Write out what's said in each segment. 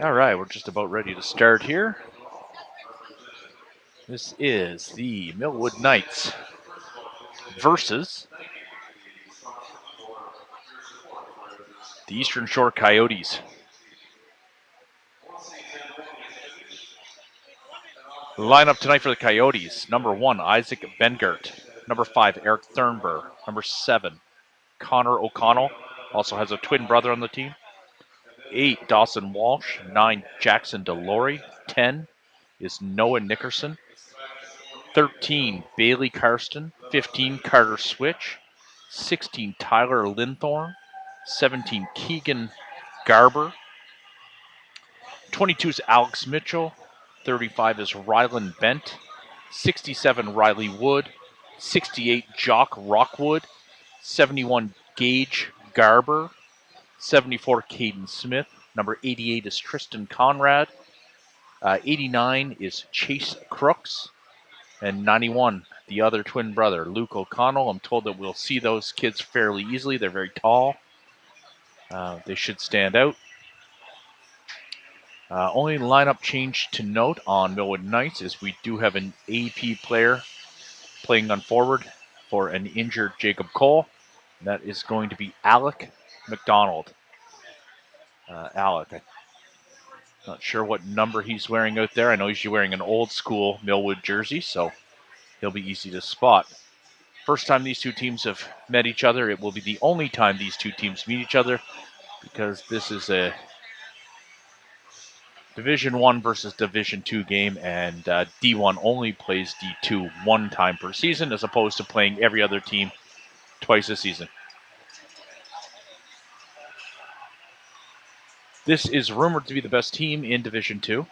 All right, we're just about ready to start here. This is the Millwood Knights versus the Eastern Shore Coyotes. The lineup tonight for the Coyotes: number 1, Isaac Bengert; number 5, Eric Thurnberg; number 7, Connor O'Connell, also has a twin brother on the team; 8, Dawson Walsh; 9, Jackson DeLory; 10 is Noah Nickerson; 13, Bailey Karsten; 15, Carter Switch; 16, Tyler Linthorne; 17, Keegan Garber; 22 is Alex Mitchell; 35 is Rylan Bent; 67, Riley Wood; 68, Jock Rockwood; 71, Gage Garber; 74, Caden Smith; number 88 is Tristan Conrad; 89 is Chase Crooks; and 91, the other twin brother, Luke O'Connell. I'm told that we'll see those kids fairly easily. They're very tall. They should stand out. Only lineup change to note on Millwood Knights is we do have an AP player playing on forward for an injured Jacob Cole. That is going to be Alec McDonald. Alec, I'm not sure what number he's wearing out there. I know he's wearing an old school Millwood jersey, so he'll be easy to spot. First time these two teams have met each other. It will be the only time these two teams meet each other because this is a Division 1 versus Division 2 game, and D1 only plays D2 one time per season as opposed to playing every other team twice a season. This is rumored to be the best team in Division 2.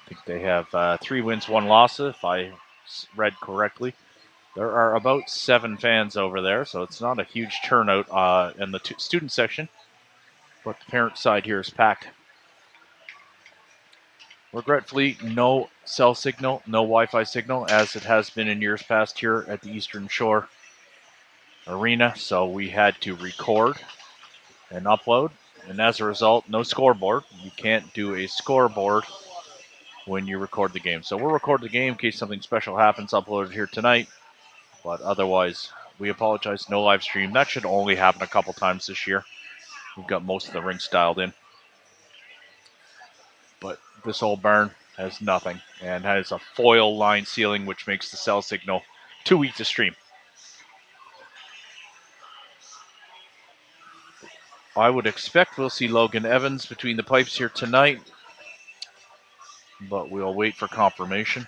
I think they have 3 wins, 1 loss, if I read correctly. There are about 7 fans over there, so it's not a huge turnout in the student section, but the parent side here is packed. Regretfully, no cell signal, no Wi-Fi signal, as it has been in years past here at the Eastern Shore Arena, so we had to record and upload, and as a result, no scoreboard. You can't do a scoreboard when you record the game. So we'll record the game in case something special happens, upload it here tonight, but otherwise, we apologize, no live stream. That should only happen a couple times this year. We've got most of the rinks dialed in. But this old barn has nothing and has a foil line ceiling, which makes the cell signal too weak to stream. I would expect we'll see Logan Evans between the pipes here tonight, but we'll wait for confirmation.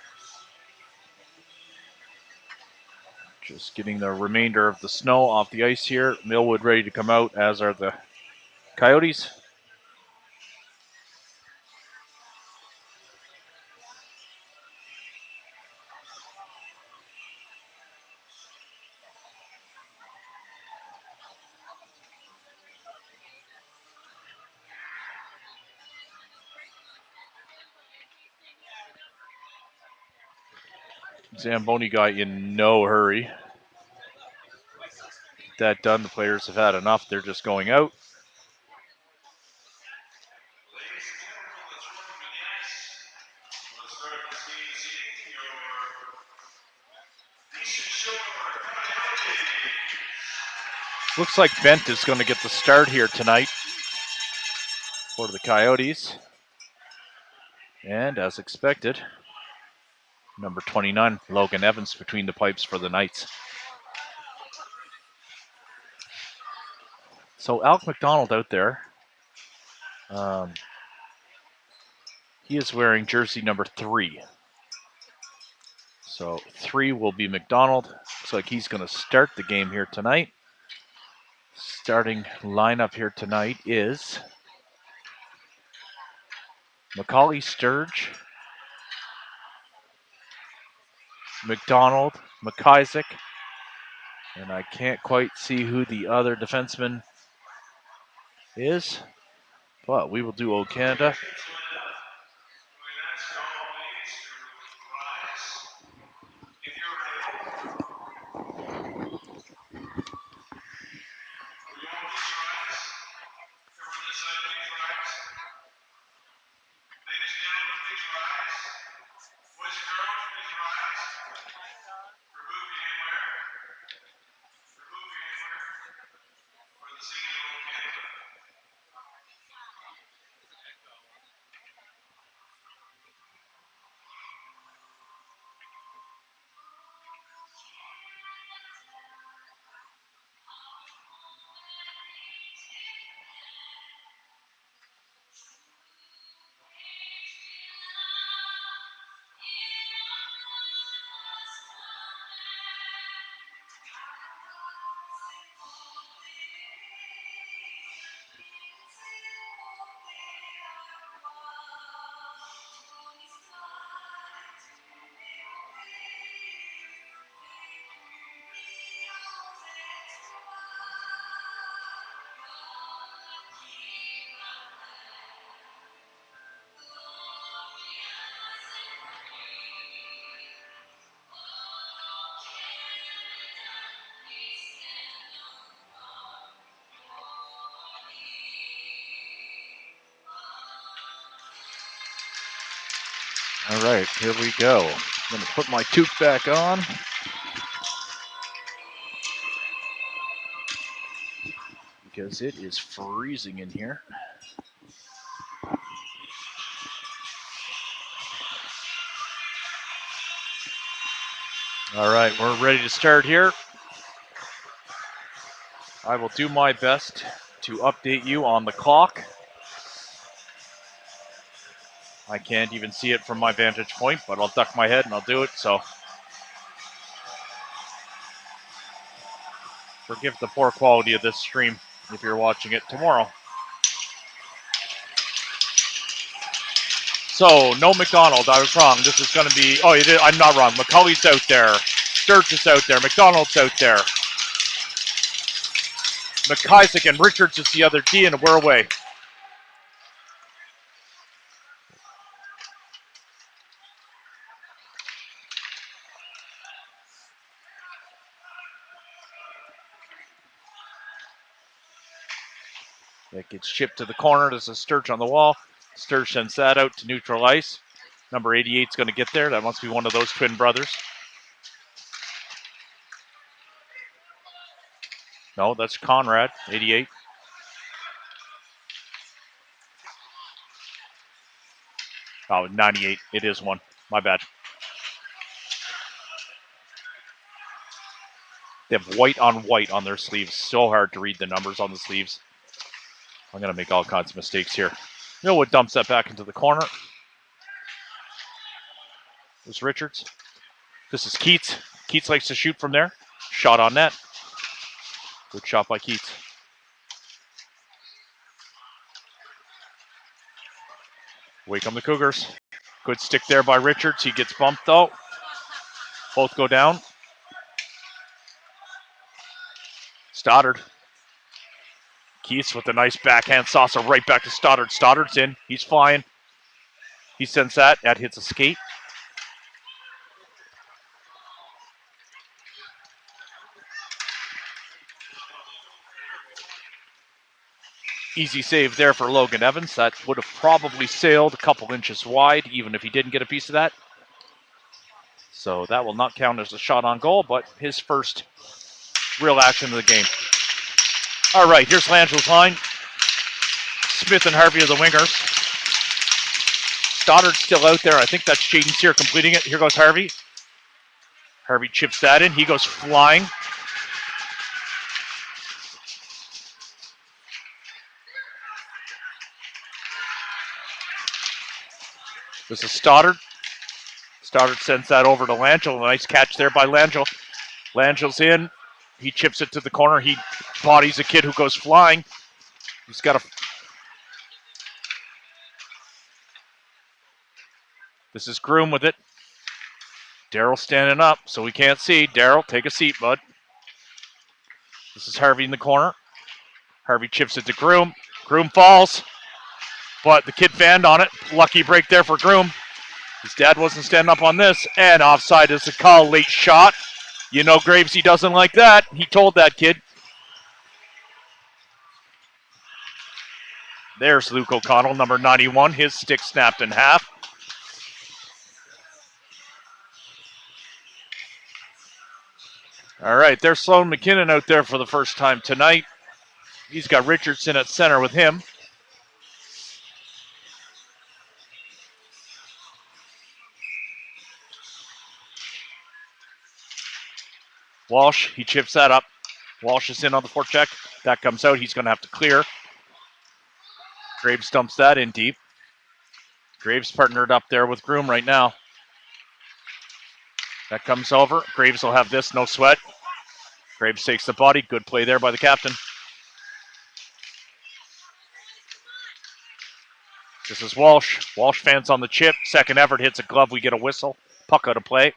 Just getting the remainder of the snow off the ice here. Millwood ready to come out, as are the Coyotes. Zamboni guy in no hurry. Get that done. The players have had enough. They're just going out. Looks like Bent is going to get the start here tonight for the Coyotes. And as expected, number 29, Logan Evans, between the pipes for the Knights. So Alec McDonald out there. He is wearing jersey number 3. So 3 will be McDonald. Looks like he's going to start the game here tonight. Starting lineup here tonight is Macaulay Sturge, McDonald, McIsaac, and I can't quite see who the other defenseman is, but we will do O Canada. All right, here we go. I'm going to put my toque back on. Because it is freezing in here. All right, we're ready to start here. I will do my best to update you on the clock. I can't even see it from my vantage point, but I'll duck my head and I'll do it. So forgive the poor quality of this stream if you're watching it tomorrow. So, no McDonald. I was wrong. This is going to be... Oh, I'm not wrong. McCulley's out there. Sturgis out there. McDonald's out there. McIsaac and Richards is the other D, and we're away. It gets chipped to the corner. There's a Sturge on the wall. Sturge sends that out to neutral ice. Number 88 is going to get there. That must be one of those twin brothers. No, that's Conrad, 88. Oh, 98. It is one. My bad. They have white on their sleeves. So hard to read the numbers on the sleeves. I'm going to make all kinds of mistakes here. Millwood dumps that back into the corner. This Richards. This is Keats. Keats likes to shoot from there. Shot on net. Good shot by Keats. Away come the Cougars. Good stick there by Richards. He gets bumped though. Both go down. Stoddard. Keats with a nice backhand saucer right back to Stoddard. Stoddard's in. He's flying. He sends that. That hits a skate. Easy save there for Logan Evans. That would have probably sailed a couple inches wide, even if he didn't get a piece of that. So that will not count as a shot on goal, but his first real action of the game. All right, here's Langelo's line. Smith and Harvey are the wingers. Stoddard's still out there. I think that's Jaden Sear completing it. Here goes Harvey. Harvey chips that in. He goes flying. This is Stoddard. Stoddard sends that over to Langell. A nice catch there by Langell. Langell's in. He chips it to the corner. He bodies a kid who goes flying. He's got a... This is Groom with it. Darryl standing up, so we can't see. Darryl, take a seat, bud. This is Harvey in the corner. Harvey chips it to Groom. Groom falls, but the kid fanned on it. Lucky break there for Groom. His dad wasn't standing up on this, and offside is a call. Late shot. You know Graves, he doesn't like that. He told that kid. There's Luke O'Connell, number 91. His stick snapped in half. All right, there's Sloan McKinnon out there for the first time tonight. He's got Richardson at center with him. Walsh, he chips that up. Walsh is in on the forecheck. That comes out. He's going to have to clear. Graves dumps that in deep. Graves partnered up there with Groom right now. That comes over. Graves will have this, no sweat. Graves takes the body. Good play there by the captain. This is Walsh. Walsh fans on the chip. Second effort hits a glove. We get a whistle. Puck out of play.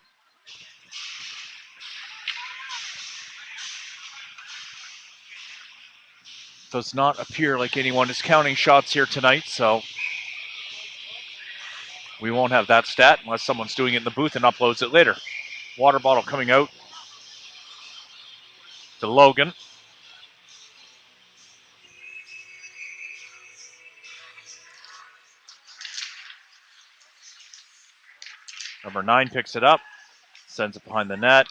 Does not appear like anyone is counting shots here tonight, so we won't have that stat unless someone's doing it in the booth and uploads it later. Water bottle coming out to Logan. Number 9 picks it up, sends it behind the net.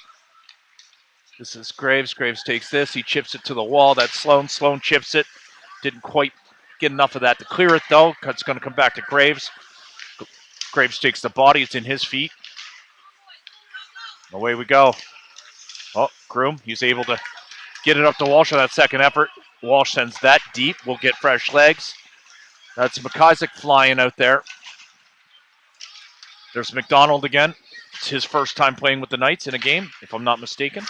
This is Graves. Graves takes this. He chips it to the wall. That's Sloan. Sloan chips it. Didn't quite get enough of that to clear it, though. It's going to come back to Graves. Graves takes the body. It's in his feet. Away we go. Oh, Groom. He's able to get it up to Walsh on that second effort. Walsh sends that deep. We'll get fresh legs. That's McIsaac flying out there. There's McDonald again. It's his first time playing with the Knights in a game, if I'm not mistaken.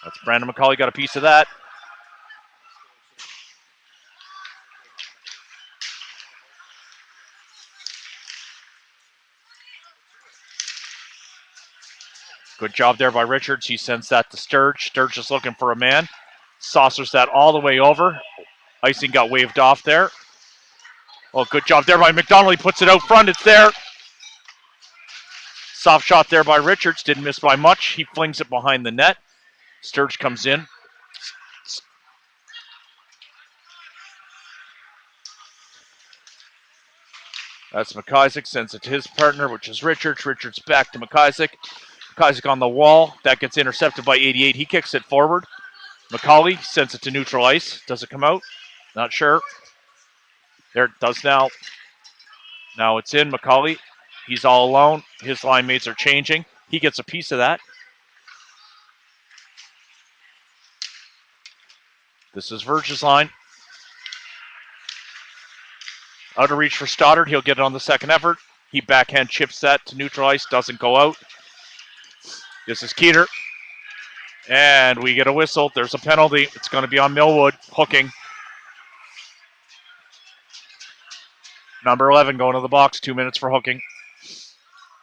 That's Brandon McCauley, got a piece of that. Good job there by Richards. He sends that to Sturge. Sturge is looking for a man. Saucers that all the way over. Icing got waved off there. Oh, good job there by McDonald. He puts it out front. It's there. Soft shot there by Richards. Didn't miss by much. He flings it behind the net. Sturge comes in. That's McIsaac. Sends it to his partner, which is Richards. Richards back to McIsaac. McIsaac on the wall. That gets intercepted by 88. He kicks it forward. McCauley sends it to neutral ice. Does it come out? Not sure. There it does now. Now it's in. McCauley. He's all alone. His line mates are changing. He gets a piece of that. This is Verge's line. Out of reach for Stoddard. He'll get it on the second effort. He backhand chips that to neutral ice. Doesn't go out. This is Keeter. And we get a whistle. There's a penalty. It's going to be on Millwood. Hooking. Number 11 going to the box. 2 minutes for hooking.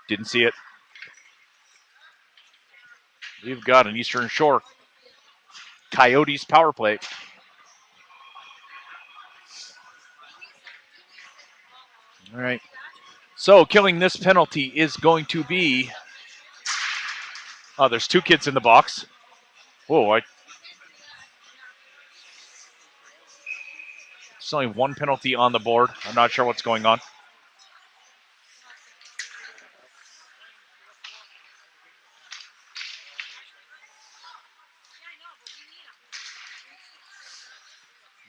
Didn't see it. We've got an Eastern Shore Coyotes power play. All right. So killing this penalty is going to be... Oh, there's 2 kids in the box. Whoa, there's only 1 penalty on the board. I'm not sure what's going on.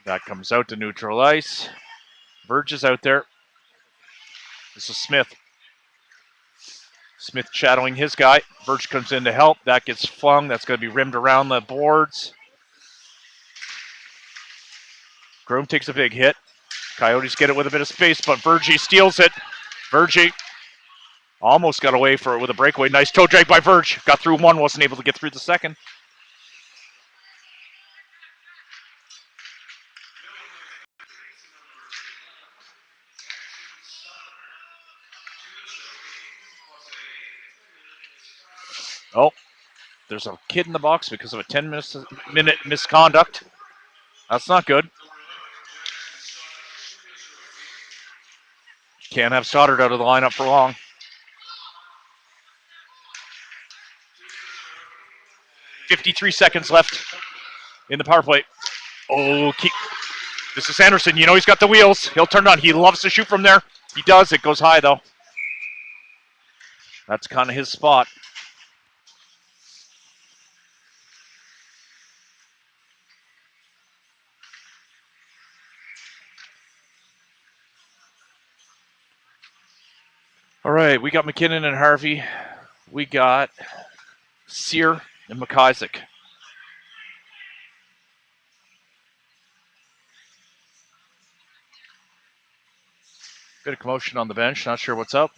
That comes out to neutral ice. Verge is out there. This is Smith. Smith shadowing his guy. Verge comes in to help. That gets flung. That's going to be rimmed around the boards. Groom takes a big hit. Coyotes get it with a bit of space, but Verge steals it. Verge almost got away for it with a breakaway. Nice toe drag by Verge. Got through one, wasn't able to get through the second. Oh, there's a kid in the box because of a 10-minute misconduct. That's not good. Can't have Stoddard out of the lineup for long. .53 seconds left in the power play. Oh, this is Anderson. You know he's got the wheels. He'll turn it on. He loves to shoot from there. He does. It goes high, though. That's kind of his spot. All right, we got McKinnon and Harvey. We got Sear and McIsaac. Bit of commotion on the bench. Not sure what's up.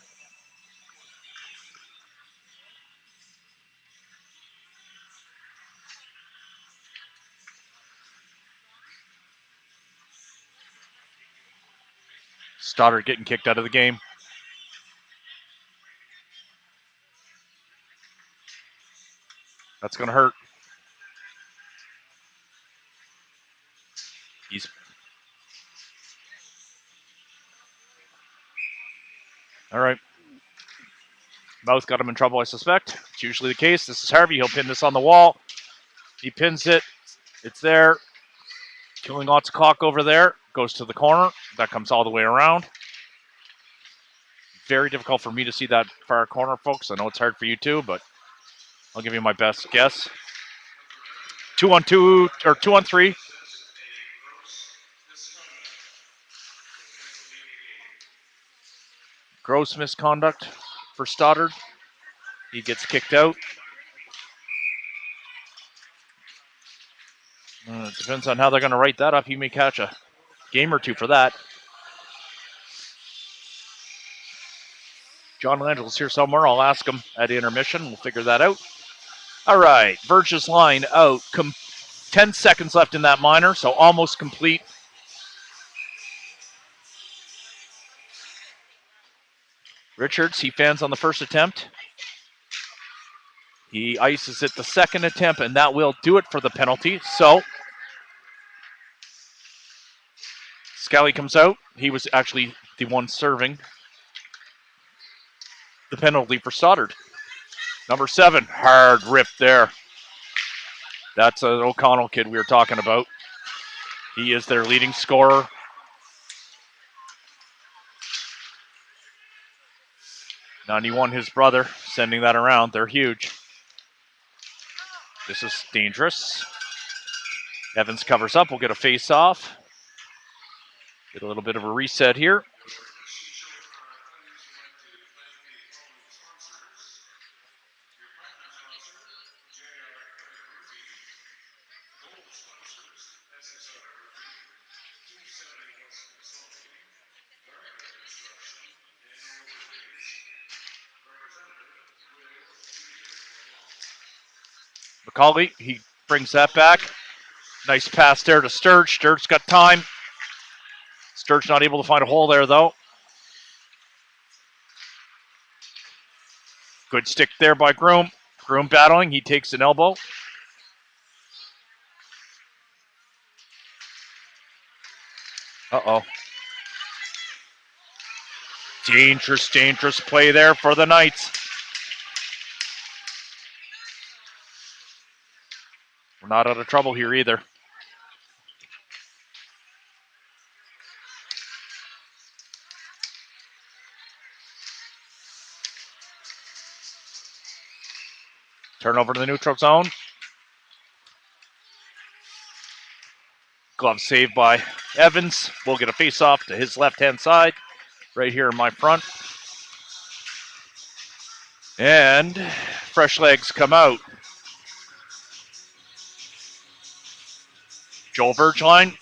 Stoddard getting kicked out of the game. That's going to hurt. He's all right. Mouth got him in trouble, I suspect. It's usually the case. This is Harvey. He'll pin this on the wall. He pins it. It's there. Killing lots of clock over there. Goes to the corner. That comes all the way around. very difficult for me to see that far corner, folks. I know it's hard for you too, but I'll give you my best guess. 2-on-2 or 2-on-3. Gross misconduct for Stoddard. He gets kicked out. It depends on how they're going to write that up. He may catch a game or two for that. John Langel's here somewhere. I'll ask him at intermission. We'll figure that out. All right. Verge's line out. 10 seconds left in that minor, so almost complete. Richards, he fans on the first attempt. He ices it the second attempt, and that will do it for the penalty. So, Scally comes out. He was actually the one serving the penalty for Stoddard. Number 7, hard rip there. That's an O'Connell kid we were talking about. He is their leading scorer. .91, his brother, sending that around. They're huge. This is dangerous. Evans covers up. We'll get a face-off. Get a little bit of a reset here. McCauley, he brings that back. Nice pass there to Sturge. Sturge's got time. Sturge not able to find a hole there, though. Good stick there by Groom. Groom battling. He takes an elbow. Uh-oh. Dangerous, dangerous play there for the Knights. We're not out of trouble here either. Turnover to the neutral zone. Glove saved by Evans. We'll get a face-off to his left-hand side. Right here in my front. And fresh legs come out. Joel Vergeline.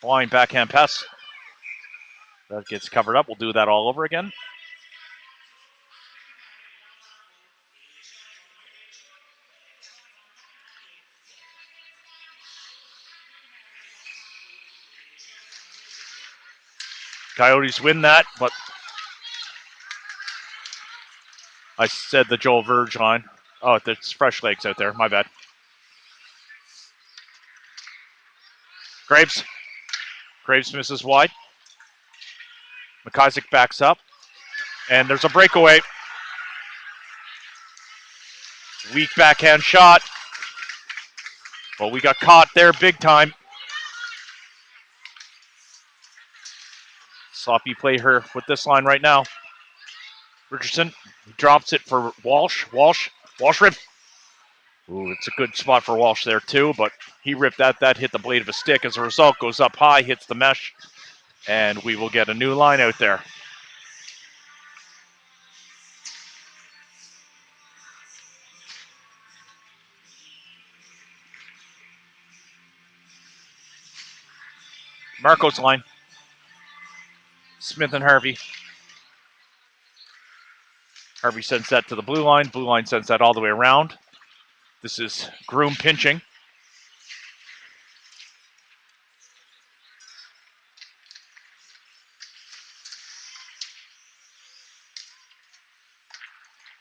Flying backhand pass. That gets covered up. We'll do that all over again. Coyotes win that, but I said the Joel Vergeline. Oh, there's fresh legs out there. My bad. Graves. Graves misses wide. McIsaac backs up. And there's a breakaway. Weak backhand shot. But we got caught there big time. Sloppy play here with this line right now. Richardson drops it for Walsh. Walsh ripped. Ooh, it's a good spot for Walsh there too, but he ripped that. That hit the blade of a stick. As a result, goes up high, hits the mesh, and we will get a new line out there. Marco's line. Smith and Harvey. Harvey sends that to the blue line. Blue line sends that all the way around. This is Groom pinching.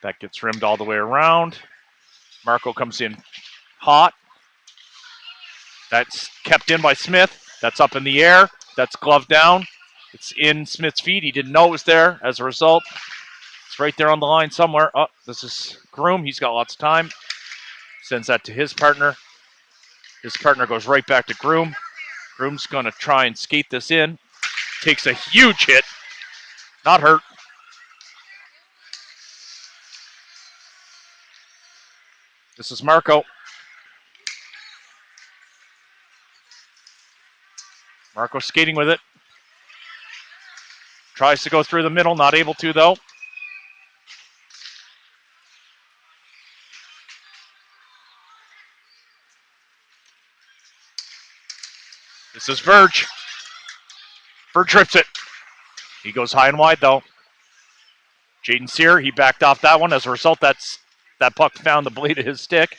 That gets rimmed all the way around. Marco comes in hot. That's kept in by Smith. That's up in the air. That's gloved down. It's in Smith's feet. He didn't know it was there. As a result, it's right there on the line somewhere. Oh, this is Groom. He's got lots of time. Sends that to his partner. His partner goes right back to Groom. Groom's going to try and skate this in. Takes a huge hit. Not hurt. This is Marco. Marco skating with it. Tries to go through the middle. Not able to, though. This is Verge. Verge trips it. He goes high and wide, though. Jaden Sear, he backed off that one. As a result, that puck found the blade of his stick.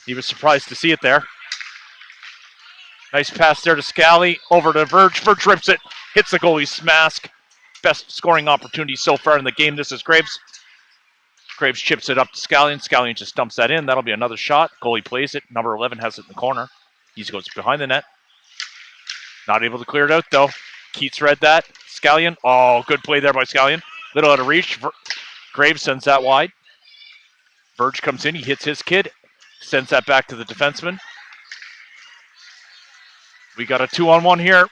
He was surprised to see it there. Nice pass there to Scally. Over to Verge. Verge rips it. Hits the goalie's mask. Best scoring opportunity so far in the game. This is Graves. Graves chips it up to Scallion. Scallion just dumps that in. That'll be another shot. Goalie plays it. Number 11 has it in the corner. He goes behind the net. Not able to clear it out, though. Keats read that. Scallion. Oh, good play there by Scallion. Little out of reach. Graves sends that wide. Verge comes in. He hits his kid. Sends that back to the defenseman. We got a 2-on-1 here.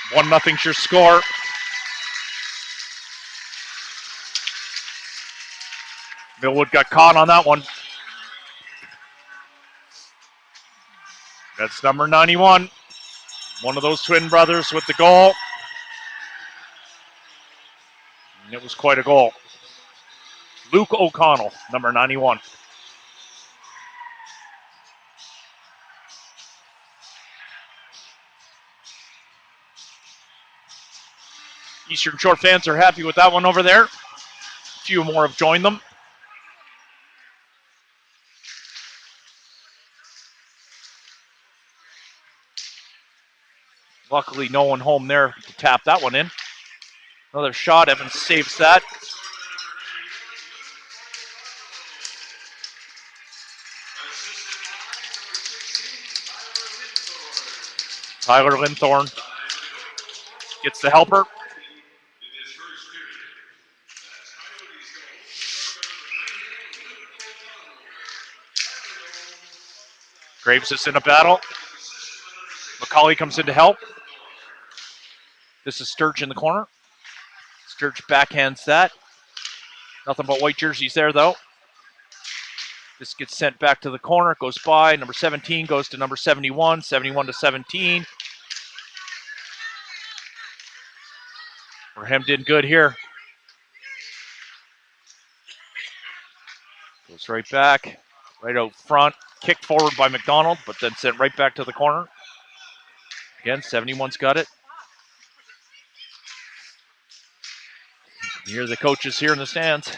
1-0 your score. Millwood got caught on that one. That's number 91. One of those twin brothers with the goal. And it was quite a goal. Luke O'Connell, number 91. Eastern Shore fans are happy with that one over there. A few more have joined them. Luckily, no one home there to tap that one in. Another shot. Evans saves that. Tyler Linthorne gets the helper. Graves is in a battle. McCauley comes in to help. This is Sturge in the corner. Sturge backhands that. Nothing but white jerseys there, though. This gets sent back to the corner. It goes by. Number 17 goes to number 71. 71 to 17. Rahem did good here. Goes right back. Right out front. Kicked forward by McDonald, but then sent right back to the corner. Again, 71's got it. You hear the coaches here in the stands.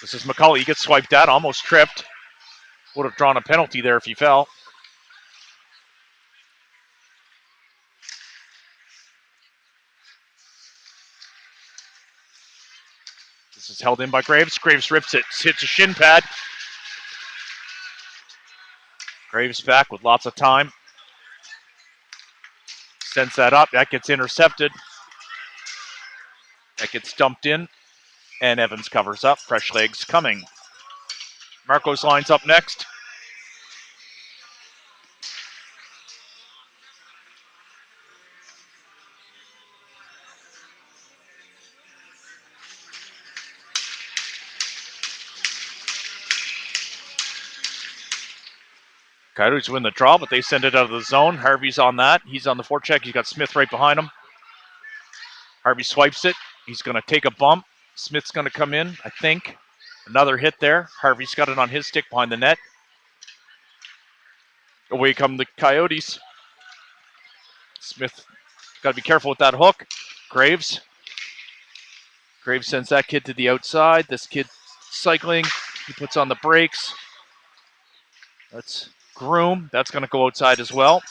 This is McCauley. He gets swiped at, almost tripped. Would have drawn a penalty there if he fell. This is held in by Graves. Graves rips it, hits a shin pad. Graves back with lots of time. Sends that up. That gets intercepted. That gets dumped in. And Evans covers up. Fresh legs coming. Marcos lines up next. Coyotes win the draw, but they send it out of the zone. Harvey's on that. He's on the forecheck. He's got Smith right behind him. Harvey swipes it. He's going to take a bump. Smith's going to come in, I think. Another hit there. Harvey's got it on his stick behind the net. Away come the Coyotes. Smith got to be careful with that hook. Graves. Graves sends that kid to the outside. This kid cycling. He puts on the brakes. That's Groom. That's going to go outside as well.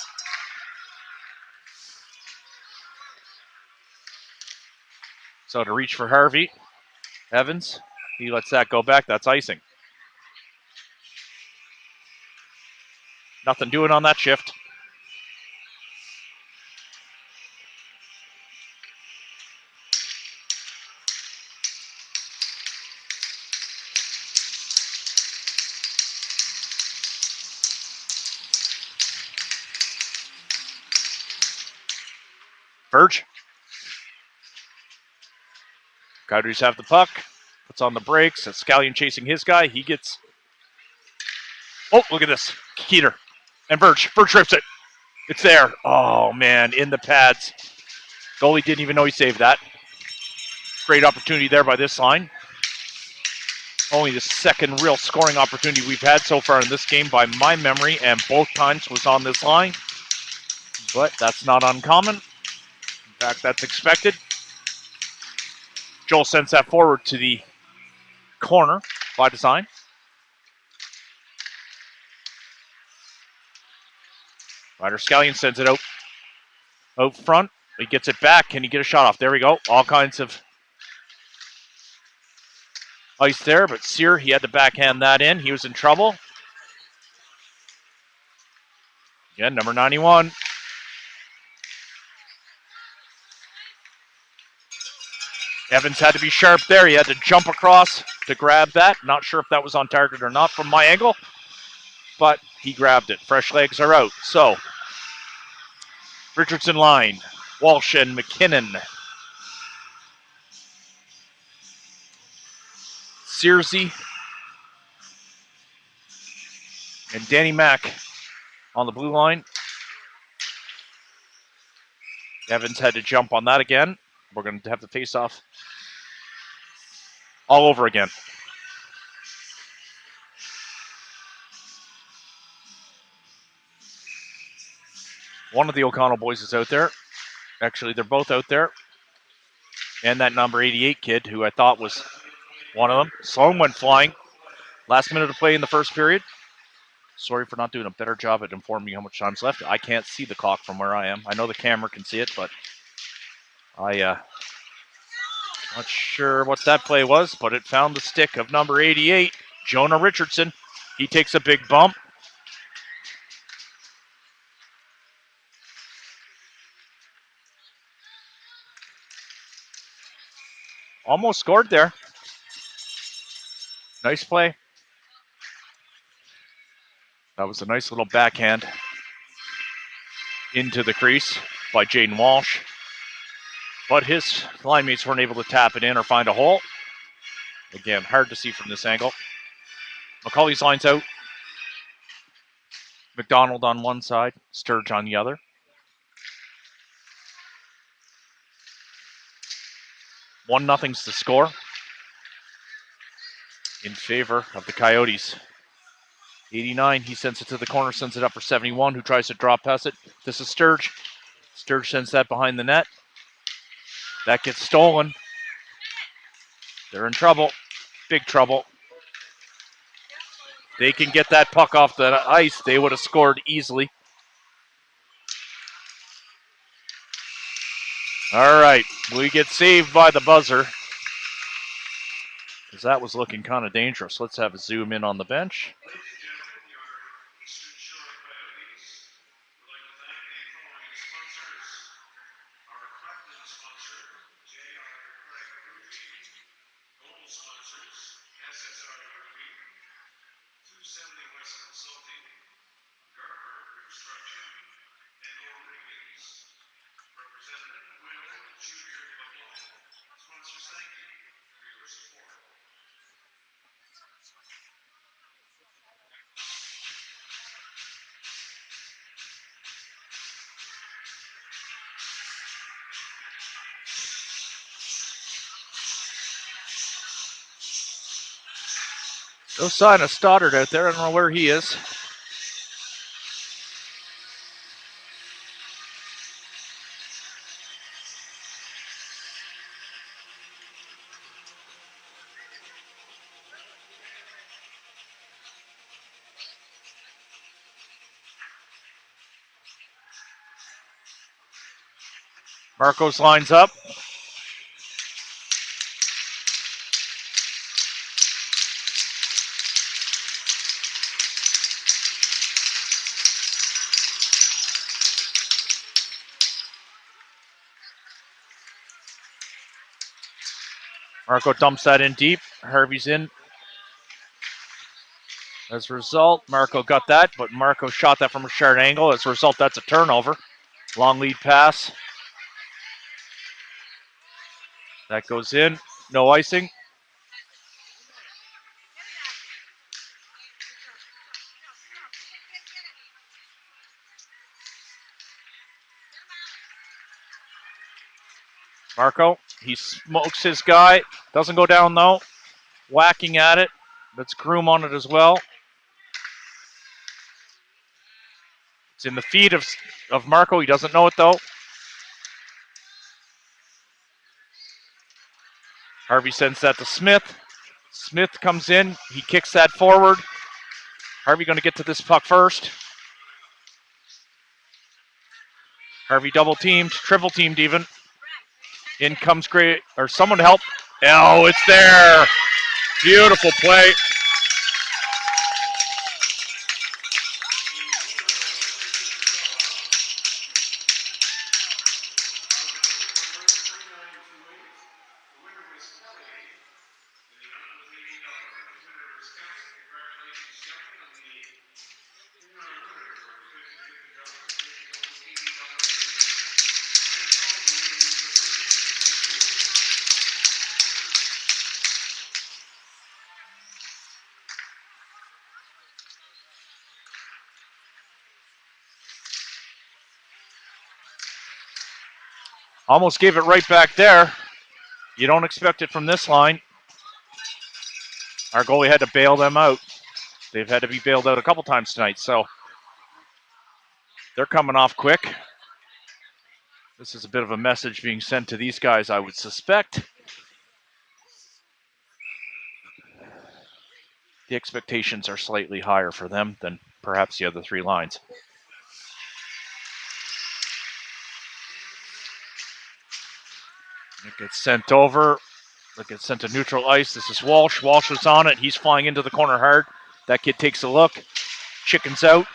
So to reach for Harvey. Evans. He lets that go back. That's icing. Nothing doing on that shift. Burge. Coyotes have the puck. Puts on the brakes. It's Scallion chasing his guy. He gets... Oh, look at this. Keeter. And Verge. Verge trips it. It's there. Oh, man. In the pads. Goalie didn't even know he saved that. Great opportunity there by this line. Only the second real scoring opportunity we've had so far in this game by my memory, and both times was on this line. But that's not uncommon. In fact, that's expected. Joel sends that forward to the corner by design. Ryder Scallion sends it out front. He gets it back. Can he get a shot off? There we go. All kinds of ice there, but Sear, he had to backhand that in. He was in trouble. Again, number 91. Evans had to be sharp there. He had to jump across to grab that. Not sure if that was on target or not from my angle, but he grabbed it. Fresh legs are out. So, Richardson line. Walsh and McKinnon. Searsy and Danny Mack on the blue line. Evans had to jump on that again. We're going to have the face-off all over again. One of the O'Connell boys is out there. Actually, they're both out there. And that number 88 kid, who I thought was one of them. Sloan went flying. Last minute of play in the first period. Sorry for not doing a better job at informing you how much time's left. I can't see the clock from where I am. I know the camera can see it, but not sure what that play was, but it found the stick of number 88, Jonah Richardson. He takes a big bump. Almost scored there. Nice play. That was a nice little backhand into the crease by Jaden Walsh. But his line mates weren't able to tap it in or find a hole. Again, hard to see from this angle. McCauley's line's out. McDonald on one side, Sturge on the other. 1-0's the score in favor of the Coyotes. 89, he sends it to the corner, sends it up for 71, who tries to drop past it. This is Sturge. Sturge sends that behind the net. That gets stolen. They're in trouble. Big trouble. They can get that puck off the ice. They would have scored easily. All right, we get saved by the buzzer, because that was looking kind of dangerous. Let's have a zoom in on the bench. No sign of Stoddard out there. I don't know where he is. Marcos lines up. Marco dumps that in deep. Harvey's in. As a result, Marco got that, but Marco shot that from a short angle. As a result, that's a turnover. Long lead pass. That goes in. No icing. Marco, he smokes his guy. Doesn't go down though. Whacking at it. That's Groom on it as well. It's in the feet of Marco. He doesn't know it though. Harvey sends that to Smith. Smith comes in. He kicks that forward. Harvey going to get to this puck first. Harvey double teamed, triple teamed even. In comes Gray, or someone to help. Oh, it's there. Beautiful play. Almost gave it right back there. You don't expect it from this line. Our goalie had to bail them out. They've had to be bailed out a couple times tonight, so they're coming off quick. This is a bit of a message being sent to these guys, I would suspect. The expectations are slightly higher for them than perhaps the other three lines. It gets sent over. It gets sent to neutral ice. This is Walsh. Walsh was on it. He's flying into the corner hard. That kid takes a look. Chickens out.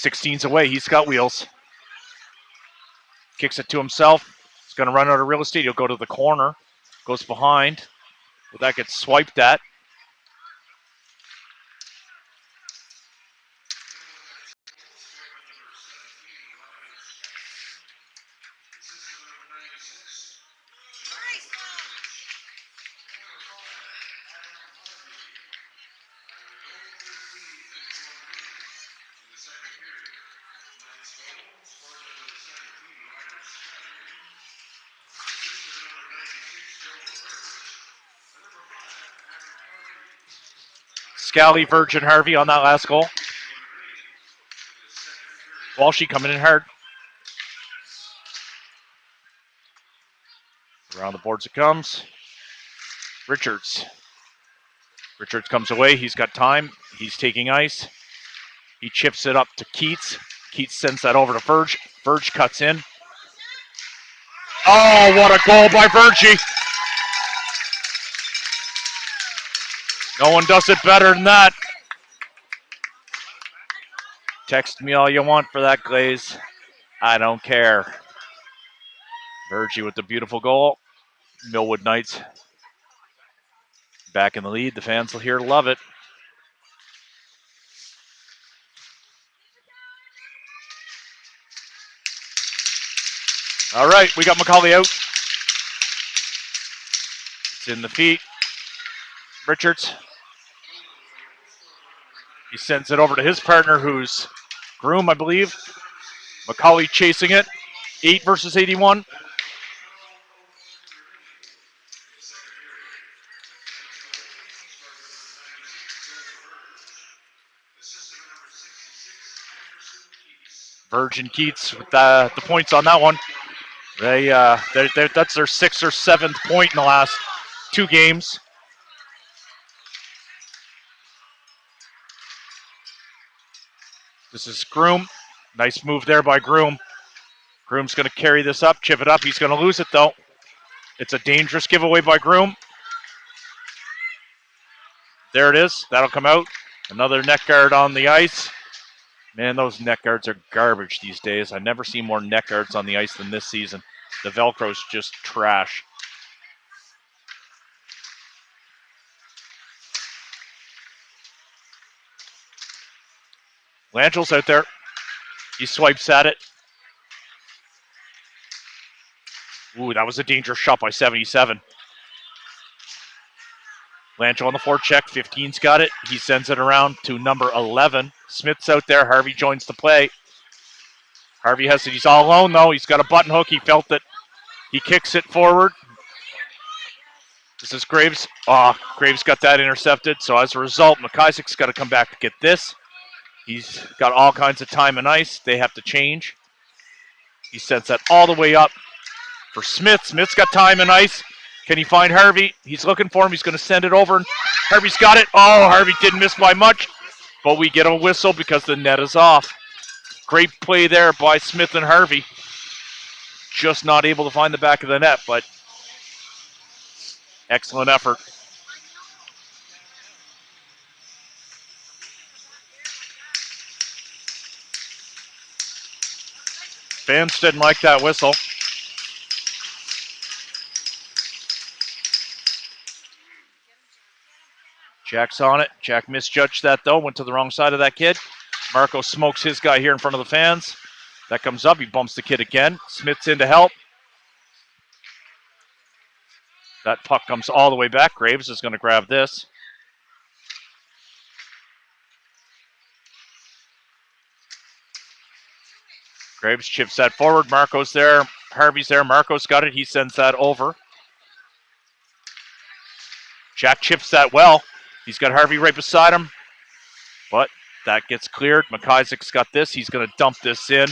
16's away. He's got wheels. Kicks it to himself. He's going to run out of real estate. He'll go to the corner. Goes behind. But that gets swiped at. Scally, Virgin, Harvey on that last goal. Walshy coming in hard. Around the boards it comes. Richards. Richards comes away. He's got time. He's taking ice. He chips it up to Keats. Keats sends that over to Verge. Verge cuts in. Oh, what a goal by Virgie. No one does it better than that. Text me all you want for that, Glaze. I don't care. Virgie with the beautiful goal. Millwood Knights back in the lead. The fans will here love it. All right, we got McCauley out. It's in the feet. Richards. He sends it over to his partner, who's Groom, I believe. McCauley chasing it. 8 versus 81. Virgin Keats with the points on that one. That's their 6th or 7th point in the last 2 games. This is Groom. Nice move there by Groom. Groom's going to carry this up, chip it up. He's going to lose it, though. It's a dangerous giveaway by Groom. There it is. That'll come out. Another net guard on the ice. Man, those net guards are garbage these days. I've never seen more net guards on the ice than this season. The Velcro's just trash. Langel's out there. He swipes at it. Ooh, that was a dangerous shot by 77. Lancho on the forecheck. 15's got it. He sends it around to number 11. Smith's out there. Harvey joins the play. Harvey has it. He's all alone, though. He's got a button hook. He felt it. He kicks it forward. This is Graves. Graves got that intercepted. So as a result, McIsaac's got to come back to get this. He's got all kinds of time and ice. They have to change. He sends that all the way up for Smith. Smith's got time and ice. Can he find Harvey? He's looking for him. He's going to send it over. Harvey's got it. Oh, Harvey didn't miss by much. But we get a whistle because the net is off. Great play there by Smith and Harvey. Just not able to find the back of the net, but excellent effort. Fans didn't like that whistle. Jack's on it. Jack misjudged that, though. Went to the wrong side of that kid. Marco smokes his guy here in front of the fans. That comes up. He bumps the kid again. Smith's in to help. That puck comes all the way back. Graves is going to grab this. Graves chips that forward. Marco's there. Harvey's there. Marco's got it. He sends that over. Jack chips that well. He's got Harvey right beside him. But that gets cleared. McIsaac's got this. He's going to dump this in.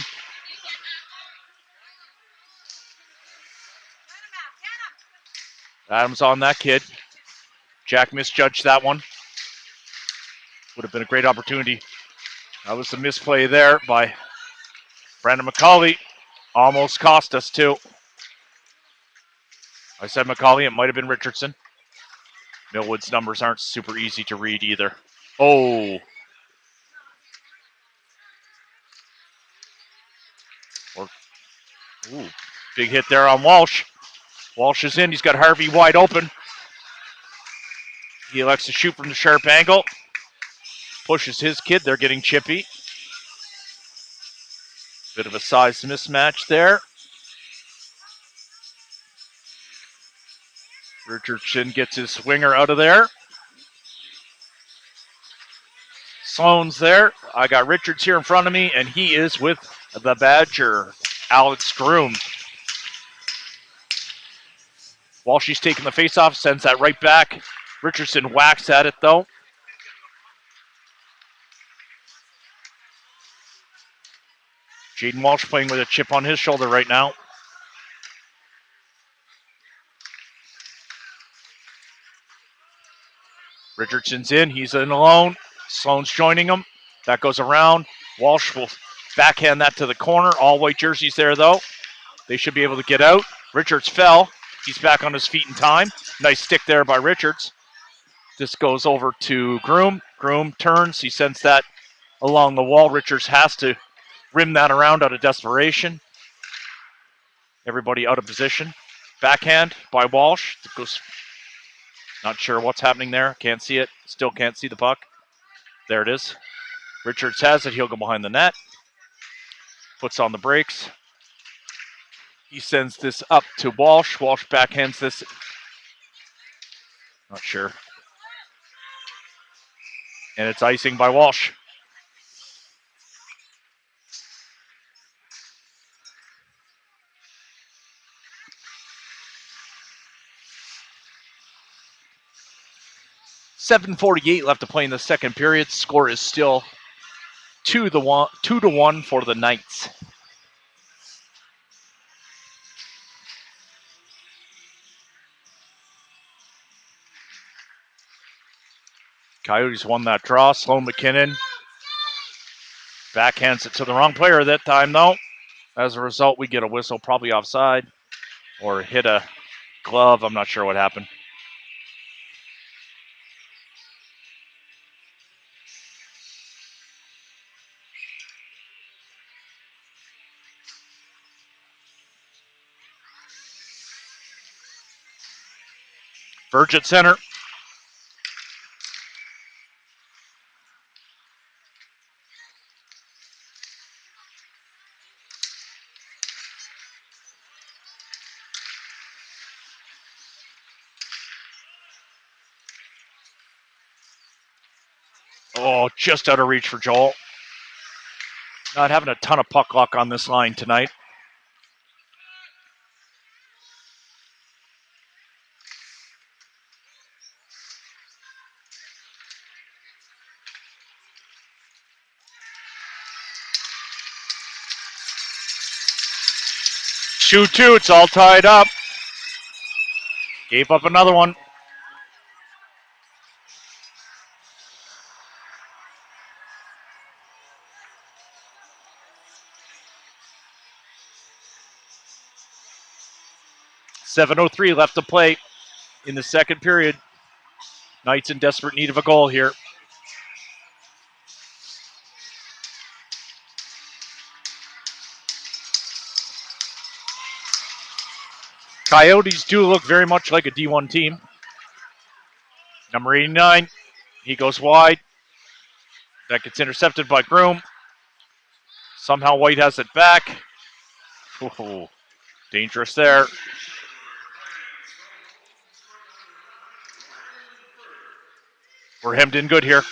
Adams on that kid. Jack misjudged that one. Would have been a great opportunity. That was the misplay there by Brandon McCauley. Almost cost us, too. I said McCauley. It might have been Richardson. Millwood's numbers aren't super easy to read either. Oh. Ooh. Big hit there on Walsh. Walsh is in. He's got Harvey wide open. He elects to shoot from the sharp angle. Pushes his kid. They're getting chippy. Bit of a size mismatch there. Richardson gets his swinger out of there. Sloan's there. I got Richards here in front of me, and he is with the Badger, Alex Groom. Walshy's taking the faceoff, sends that right back. Richardson whacks at it, though. Jaden Walsh playing with a chip on his shoulder right now. Richardson's in. He's in alone. Sloan's joining him. That goes around. Walsh will backhand that to the corner. All white jerseys there, though. They should be able to get out. Richards fell. He's back on his feet in time. Nice stick there by Richards. This goes over to Groom. Groom turns. He sends that along the wall. Richards has to rim that around out of desperation. Everybody out of position. Backhand by Walsh. It goes. Not sure what's happening there. Can't see it. Still can't see the puck. There it is. Richards has it. He'll go behind the net. Puts on the brakes. He sends this up to Walsh. Walsh backhands this. Not sure. And it's icing by Walsh. .748 left to play in the second period. Score is still 2-1 for the Knights. Coyotes won that draw. Sloan McKinnon backhands it to the wrong player that time, though. As a result, we get a whistle, probably offside, or hit a glove. I'm not sure what happened. Verge at center. Oh, just out of reach for Joel. Not having a ton of puck luck on this line tonight. Shoot two, it's all tied up. Gave up another one. .703 left to play in the second period. Knights in desperate need of a goal here. Coyotes do look very much like a D1 team. Number 89, he goes wide. That gets intercepted by Groom. Somehow White has it back. Ooh, dangerous there. We're hemmed in good here.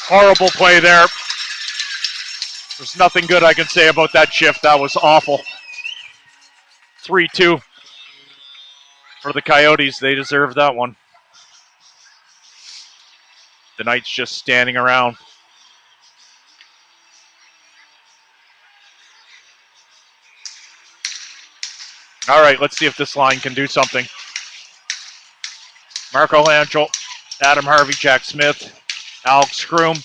Horrible play there. There's nothing good I can say about that shift. That was awful. 3-2 for the Coyotes. They deserve that one. The Knights just standing around. All right, let's see if this line can do something. Marco Lanchel, Adam Harvey, Jack Smith, Alex Groom,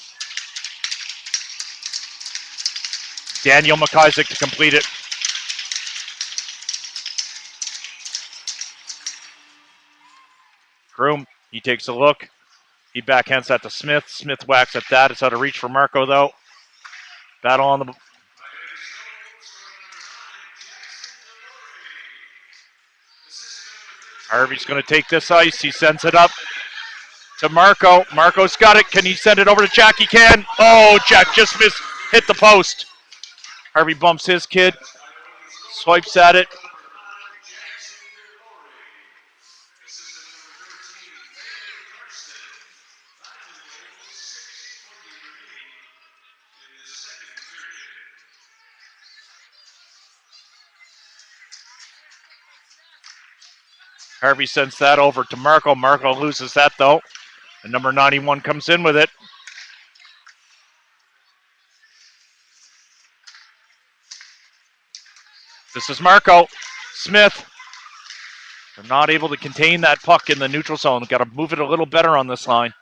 Daniel McIsaac to complete it. Groom, he takes a look. He backhands that to Smith. Smith whacks at that. It's out of reach for Marco, though. Battle on the... Harvey's going to take this ice. He sends it up to Marco. Marco's got it. Can he send it over to Jack? He can. Oh, Jack just missed. Hit the post. Harvey bumps his kid. Swipes at it. Harvey sends that over to Marco. Marco loses that, though. And number 91 comes in with it. This is Marco. Smith. They're not able to contain that puck in the neutral zone. Got to move it a little better on this line.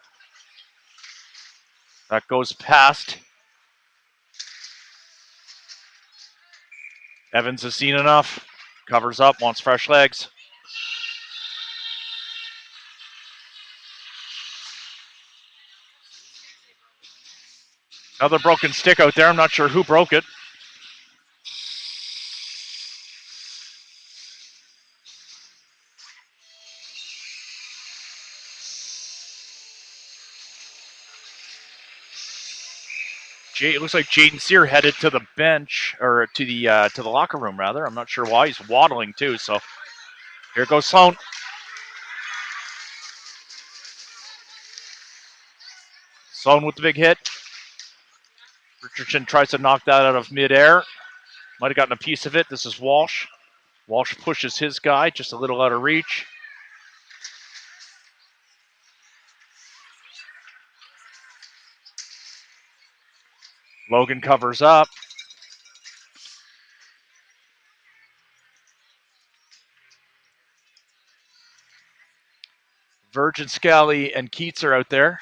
That goes past. Evans has seen enough. Covers up, wants fresh legs. Another broken stick out there. I'm not sure who broke it. It looks like Jaden Sear headed to the bench, or to the locker room, rather. I'm not sure why. He's waddling, too. So here goes Sloan. Sloan with the big hit. Richardson tries to knock that out of midair. Might have gotten a piece of it. This is Walsh. Walsh pushes his guy just a little out of reach. Logan covers up. Virgin, Scally, and Keats are out there.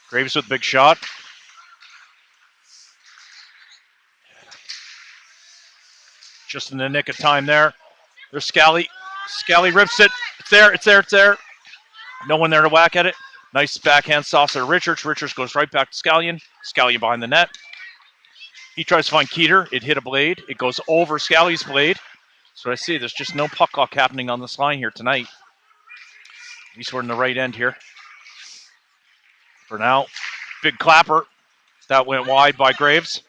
Graves with a big shot. Just in the nick of time there. There's Scally. Scally rips it. It's there, it's there, it's there. No one there to whack at it. Nice backhand saucer to Richards. Richards goes right back to Scallion. Scallion behind the net. He tries to find Keeter. It hit a blade. It goes over Scally's blade. So I see there's just no puck luck happening on this line here tonight. At least we're in the right end here. For now, big clapper. That went wide by Graves.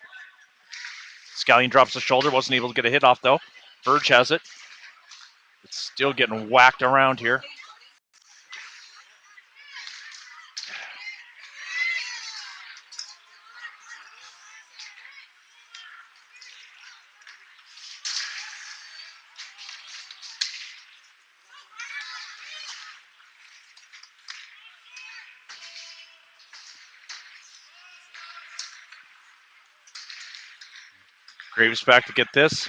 Scallion drops the shoulder. Wasn't able to get a hit off, though. Verge has it. It's still getting whacked around here. Graves back to get this.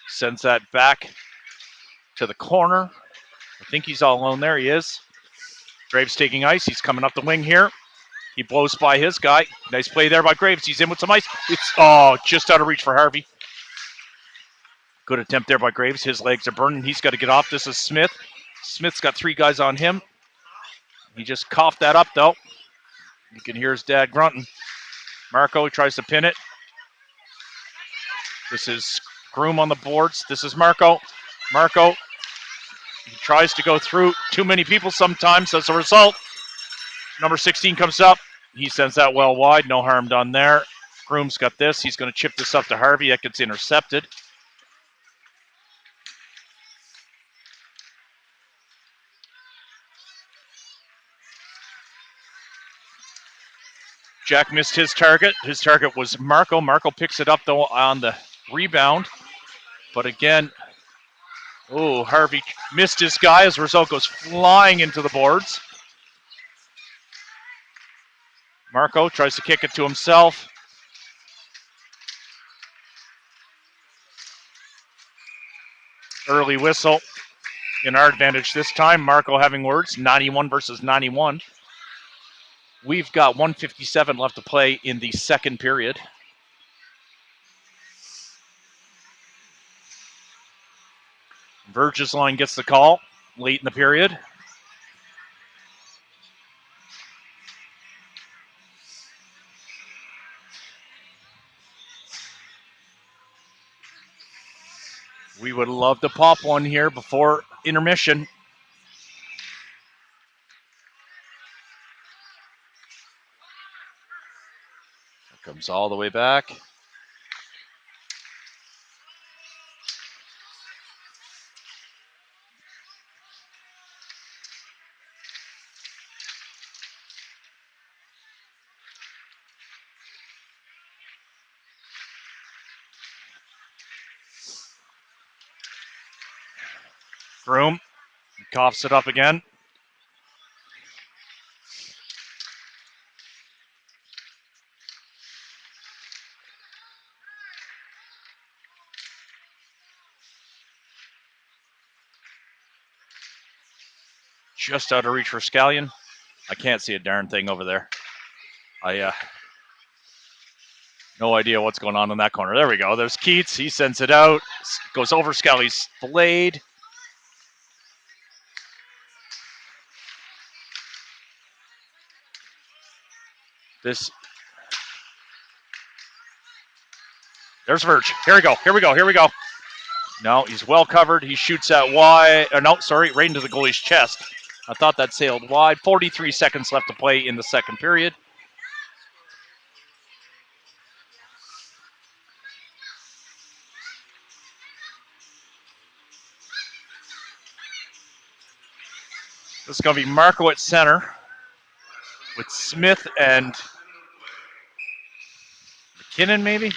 Sends that back to the corner. I think he's all alone there. He is. Graves taking ice. He's coming up the wing here. He blows by his guy. Nice play there by Graves. He's in with some ice. It's just out of reach for Harvey. Good attempt there by Graves. His legs are burning. He's got to get off. This is Smith. Smith's got 3 guys on him. He just coughed that up, though. You can hear his dad grunting. Marco tries to pin it. This is Groom on the boards. This is Marco. Marco, he tries to go through too many people sometimes. As a result, number 16 comes up. He sends that well wide. No harm done there. Groom's got this. He's going to chip this up to Harvey. That gets intercepted. Jack missed his target. His target was Marco. Marco picks it up, though, on the rebound. But again, Harvey missed his guy. As a result, goes flying into the boards. Marco tries to kick it to himself. Early whistle in our advantage this time. Marco having words, 91 versus 91. We've got 1:57 left to play in the second period. Verge's line gets the call late in the period. We would love to pop one here before intermission. Comes all the way back. Groom coughs it up again. Just out of reach for Scallion. I can't see a darn thing over there. No idea what's going on in that corner. There we go. There's Keats. He sends it out. Goes over Scally's blade. There's Verge. Here we go. No, he's well covered. He shoots that wide. Right into the goalie's chest. I thought that sailed wide. 43 seconds left to play in the second period. This is going to be Marco at center with Smith and McKinnon, maybe?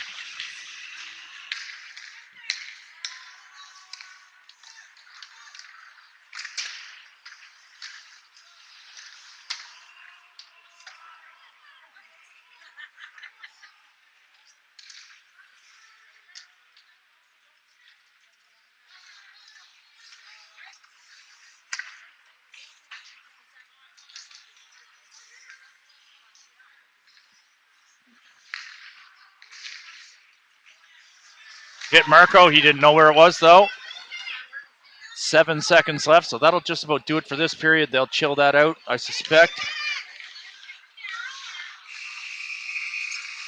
Hit Marco. He didn't know where it was, though. 7 seconds left, so that'll just about do it for this period. They'll chill that out, I suspect.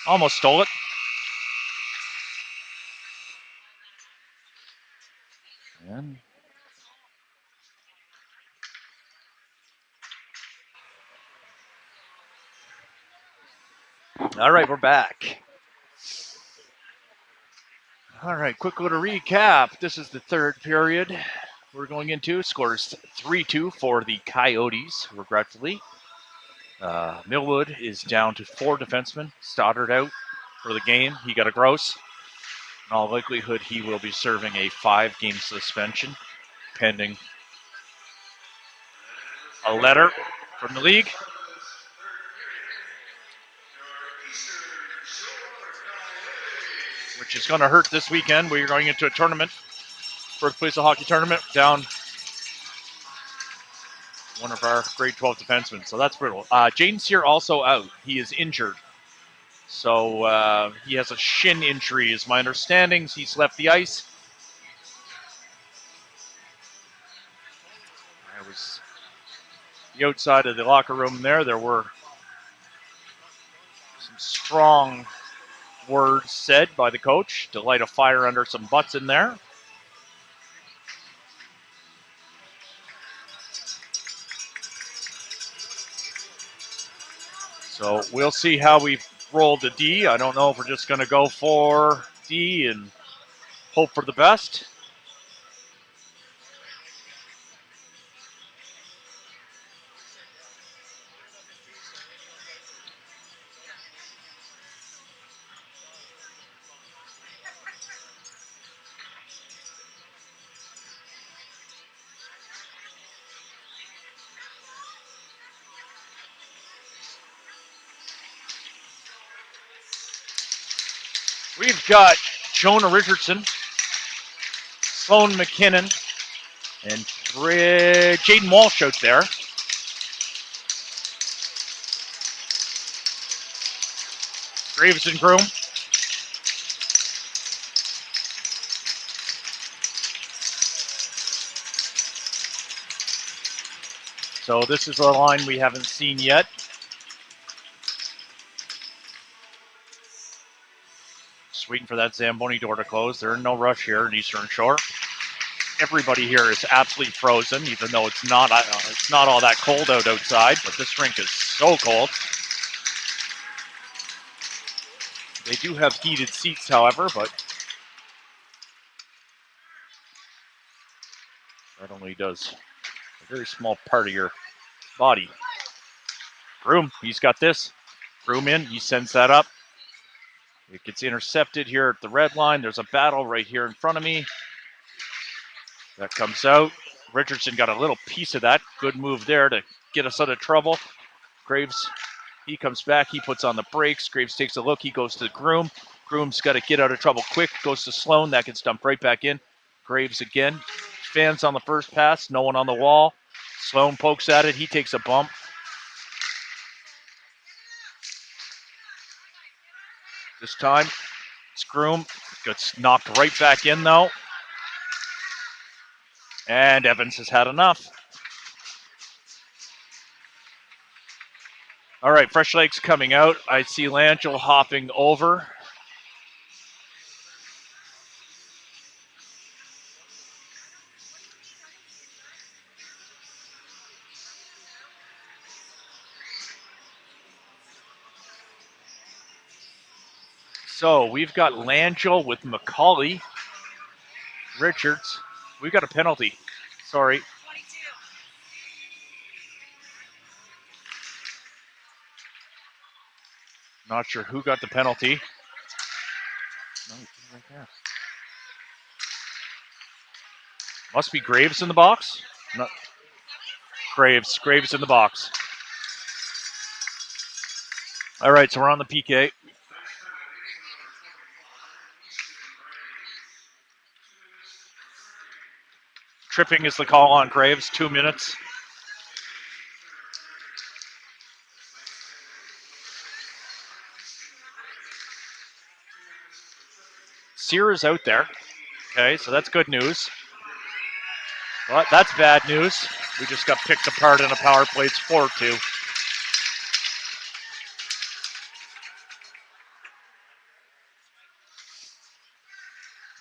Almost stole it. And all right, we're back. All right, quick little recap. This is the third period we're going into. Scores 3-2 for the Coyotes, regretfully. Millwood is down to 4 defensemen. Stoddard out for the game. He got a gross. In all likelihood, he will be serving a 5-game suspension, pending a letter from the league. Which is going to hurt this weekend. We're going into a tournament, birthplace of hockey tournament, down one of our grade 12 defensemen. So that's brutal. Jaden Sear also out. He is injured. So he has a shin injury, is my understanding. He's left the ice. I was the outside of the locker room there. There were some strong words said by the coach to light a fire under some butts in there. So we'll see how we roll the D. I don't know if we're just going to go for D and hope for the best. We've got Jonah Richardson, Sloan McKinnon, and Jaden Walsh out there. Graves and Groom. So this is a line we haven't seen yet. Just waiting for that Zamboni door to close. They're in no rush here at Eastern Shore. Everybody here is absolutely frozen, even though it's not all that cold outside, but this rink is so cold. They do have heated seats, however, but that only does a very small part of your body. Groom, he's got this. Groom in, he sends that up. It gets intercepted here at the red line. There's a battle right here in front of me. That comes out. Richardson got a little piece of that. Good move there to get us out of trouble. Graves, he comes back. He puts on the brakes. Graves takes a look. He goes to Groom. Groom's got to get out of trouble quick. Goes to Sloan. That gets dumped right back in. Graves again. Fans on the first pass. No one on the wall. Sloan pokes at it. He takes a bump. This time, it's Groom. Gets knocked right back in, though. And Evans has had enough. All right, Fresh Lake's coming out. I see Langell hopping over. So we've got Langell with McCauley. Richards. We've got a penalty. Sorry. Not sure who got the penalty. No, right there. Must be Graves in the box. No. Graves in the box. All right, so we're on the PK. Tripping is the call on Graves. 2 minutes. Sear is out there. Okay, so that's good news. But that's bad news. We just got picked apart in a power play. It's 4-2.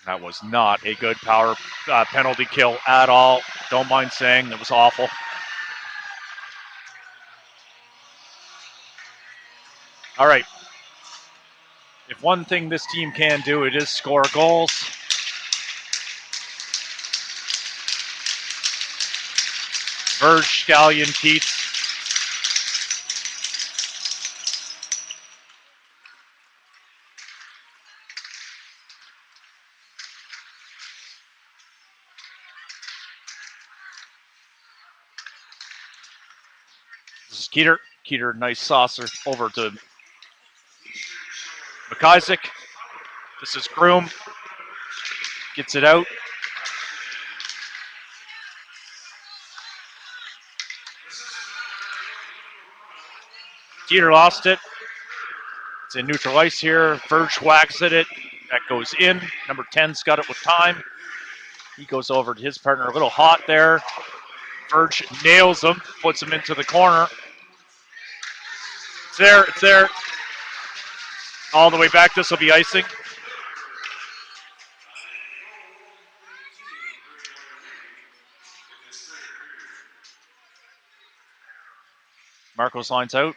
That was not a good power penalty kill at all. Don't mind saying it was awful. All right. If one thing this team can do, it is score goals. Verge, Stallion, Keats. This is Keeter. Keeter, nice saucer over to McIsaac. This is Groom. Gets it out. Keeter lost it. It's in neutral ice here. Verge whacks at it. That goes in. Number 10's got it with time. He goes over to his partner. A little hot there. Verge nails him. Puts him into the corner. It's there. It's there. All the way back. This will be icing. Marcos lines out.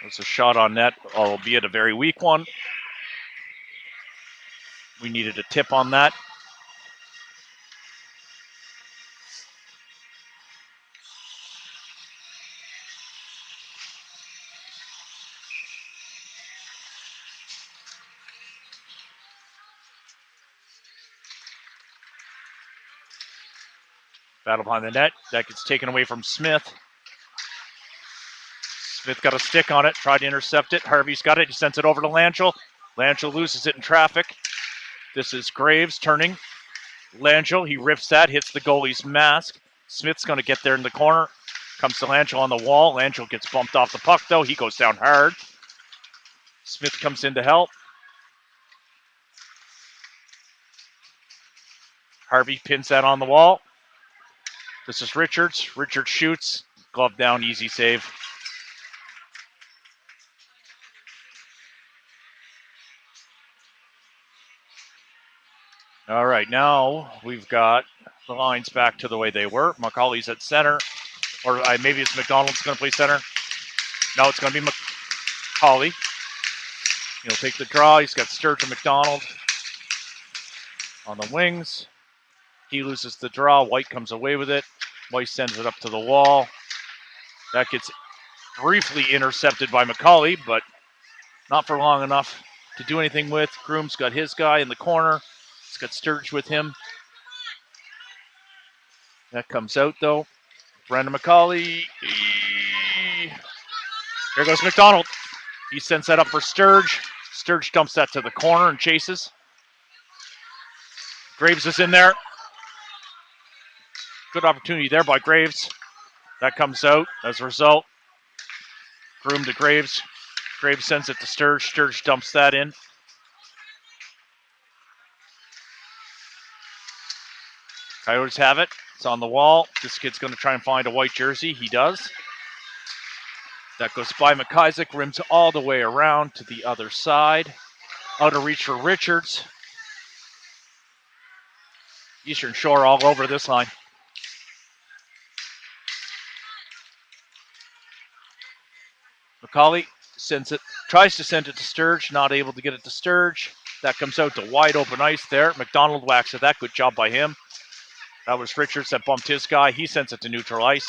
It's a shot on net, albeit a very weak one. We needed a tip on that. Battle behind the net. That gets taken away from Smith. Smith got a stick on it, tried to intercept it. Harvey's got it. He sends it over to Langell. Langell loses it in traffic. This is Graves turning. Langell, he rips that, hits the goalie's mask. Smith's going to get there in the corner. Comes to Langell on the wall. Langell gets bumped off the puck, though. He goes down hard. Smith comes in to help. Harvey pins that on the wall. This is Richards. Richards shoots. Glove down, easy save. All right, now we've got the lines back to the way they were. McCauley's at center. Or maybe it's McDonald's going to play center. No, it's going to be McCauley. He'll take the draw. He's got Sturgeon McDonald on the wings. He loses the draw. White comes away with it. White sends it up to the wall. That gets briefly intercepted by McCauley, but not for long enough to do anything with. Groom's got his guy in the corner. He's got Sturge with him. That comes out, though. Brandon McCauley. Here goes McDonald. He sends that up for Sturge. Sturge dumps that to the corner and chases. Graves is in there. Good opportunity there by Graves. That comes out as a result. Groom to Graves. Graves sends it to Sturge. Sturge dumps that in. Coyotes have it. It's on the wall. This kid's going to try and find a white jersey. He does. That goes by McIsaac. Rims all the way around to the other side. Out of reach for Richards. Eastern Shore all over this line. McCauley tries to send it to Sturge, not able to get it to Sturge. That comes out to wide open ice there. McDonald whacks at that. Good job by him. That was Richards that bumped his guy. He sends it to neutral ice.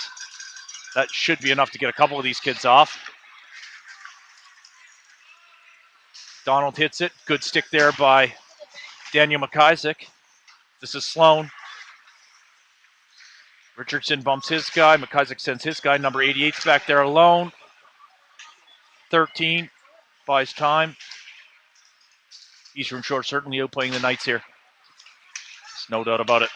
That should be enough to get a couple of these kids off. Donald hits it. Good stick there by Daniel McIsaac. This is Sloan. Richardson bumps his guy. McIsaac sends his guy. Number 88's back there alone. 13 buys time. Eastern Shore certainly outplaying the Knights here. There's no doubt about it.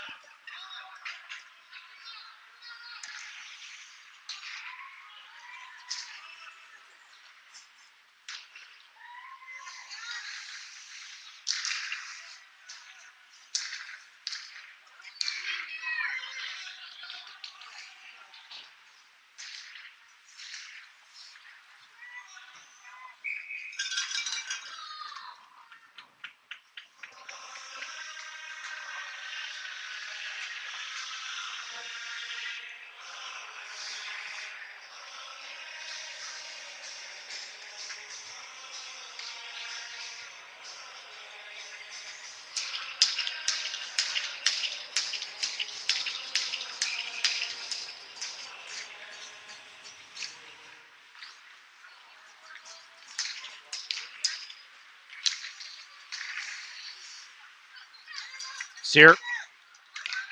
Sear.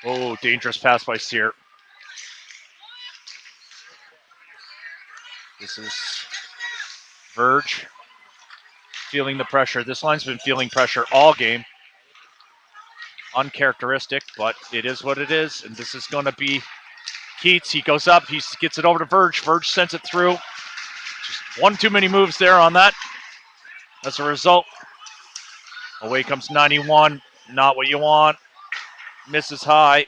Oh, dangerous pass by Sear. This is Verge feeling the pressure. This line's been feeling pressure all game. Uncharacteristic, but it is what it is. And this is going to be Keats. He goes up. He gets it over to Verge. Verge sends it through. Just one too many moves there on that. As a result, away comes 91. Not what you want. Misses high.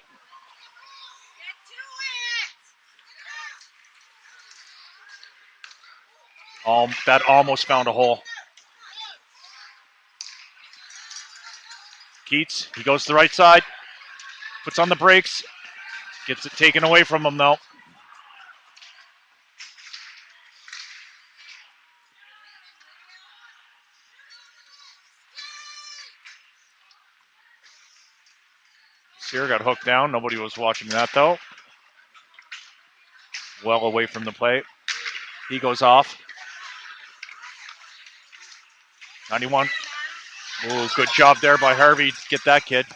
That almost found a hole. Keats, he goes to the right side. Puts on the brakes. Gets it taken away from him, though. Sear got hooked down. Nobody was watching that, though. Well away from the plate. He goes off. 91. Ooh, good job there by Harvey to get that kid.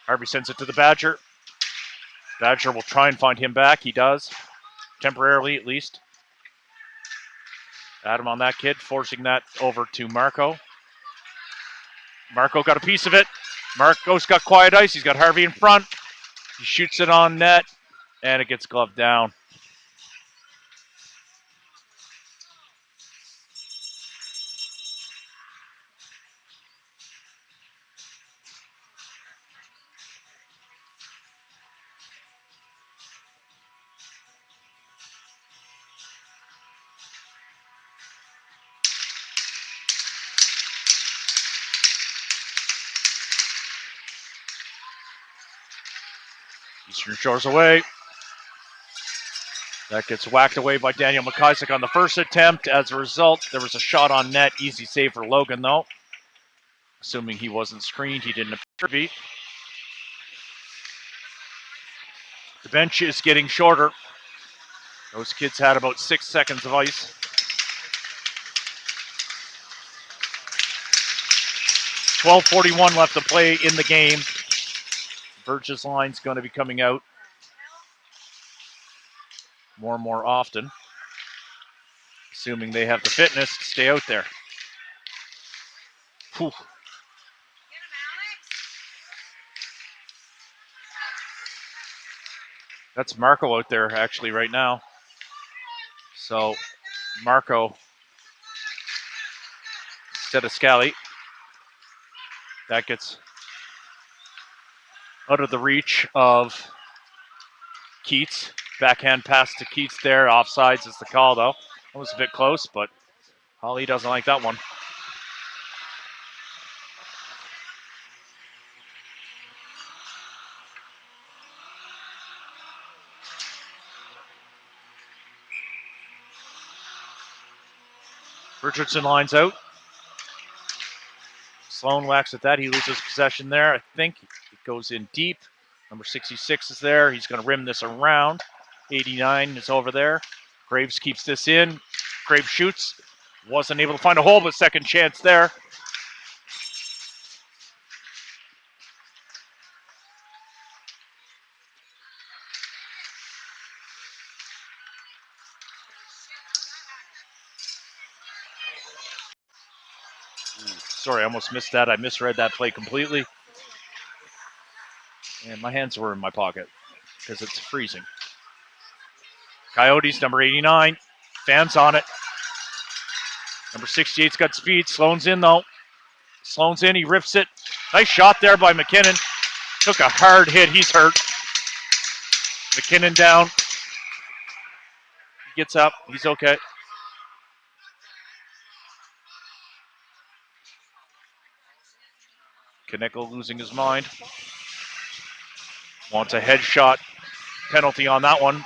Harvey sends it to the Badger. Badger will try and find him back. He does. Temporarily, at least. Adam on that kid, forcing that over to Marco. Marco got a piece of it. Marco's got quiet ice. He's got Harvey in front. He shoots it on net, and it gets gloved down. Eastern Shore's away. That gets whacked away by Daniel McIsaac on the first attempt. As a result, there was a shot on net. Easy save for Logan, though. Assuming he wasn't screened, he didn't appear to be. The bench is getting shorter. Those kids had about 6 seconds of ice. 12:41 left to play in the game. Verge's line's going to be coming out more and more often, assuming they have the fitness to stay out there. Whew. That's Marco out there actually right now. So Marco instead of Scally. That gets out of the reach of Keats. Backhand pass to Keats there. Offsides is the call, though. That was a bit close, but Holly doesn't like that one. Richardson lines out. Sloan whacks at that. He loses possession there. I think it goes in deep. Number 66 is there. He's going to rim this around. 89 is over there. Graves keeps this in. Graves shoots. Wasn't able to find a hole, but second chance there. Sorry, I almost missed that. I misread that play completely. And my hands were in my pocket because it's freezing. Coyotes, number 89. Fans on it. Number 68's got speed. Sloan's in, though. Sloan's in. He rips it. Nice shot there by McKinnon. Took a hard hit. He's hurt. McKinnon down. He gets up. He's okay. Konechal losing his mind. Wants a headshot penalty on that one.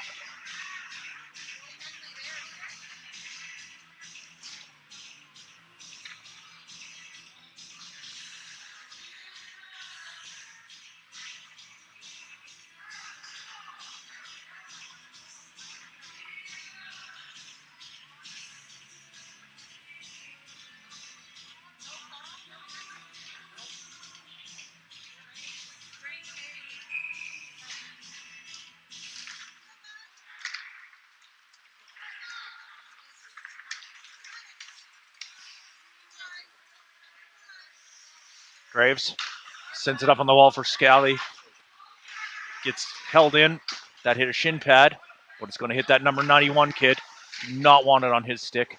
Graves sends it up on the wall for Scally. Gets held in. That hit a shin pad, but it's going to hit that number 91 kid. Not wanted on his stick.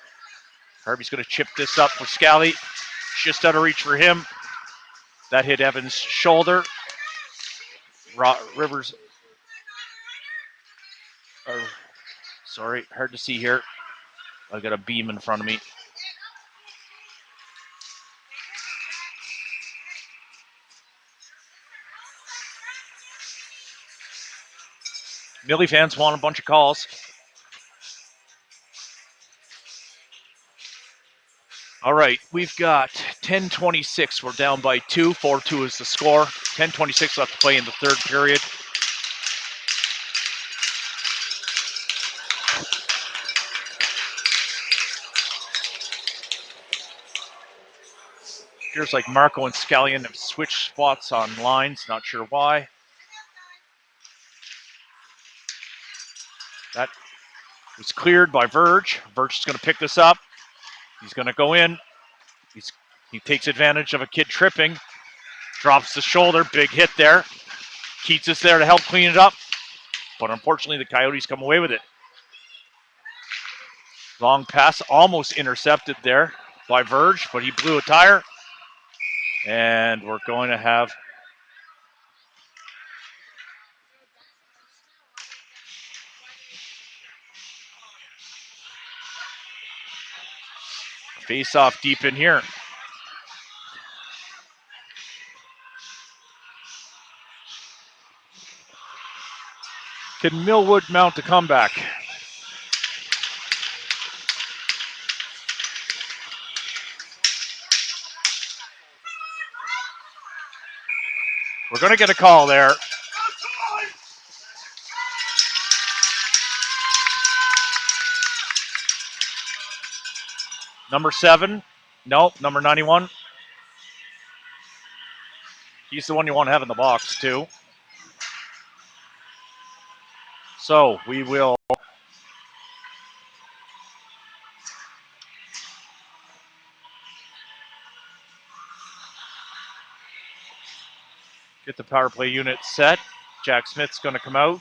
Harvey's going to chip this up for Scally. Just out of reach for him. That hit Evans' shoulder. Rivers. Sorry, hard to see here. I got a beam in front of me. Millie fans want a bunch of calls. All right, we've got 10:26. We're down by 2. 4-2 is the score. 10:26 left to play in the third period. Appears like Marco and Scallion have switched spots on lines. Not sure why. That was cleared by Verge. Verge is going to pick this up. He's going to go in. He takes advantage of a kid tripping. Drops the shoulder. Big hit there. Keats is there to help clean it up. But unfortunately, the Coyotes come away with it. Long pass almost intercepted there by Verge, but he blew a tire. And we're going to have face off deep in here. Can Millwood mount a comeback? We're going to get a call there. Number 7. Nope, number 91. He's the one you want to have in the box, too. So we will get the power play unit set. Jack Smith's going to come out.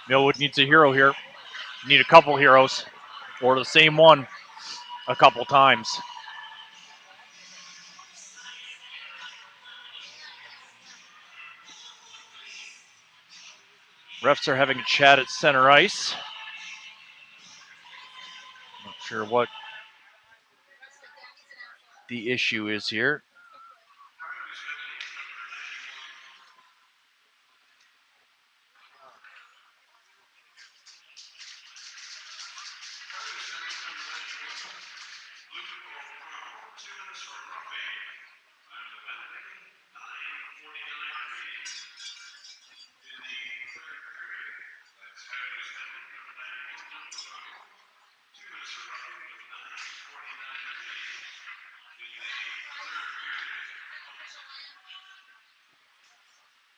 Millwood needs a hero here. Need a couple heroes, or the same one a couple times. Refs are having a chat at center ice. Not sure what the issue is here.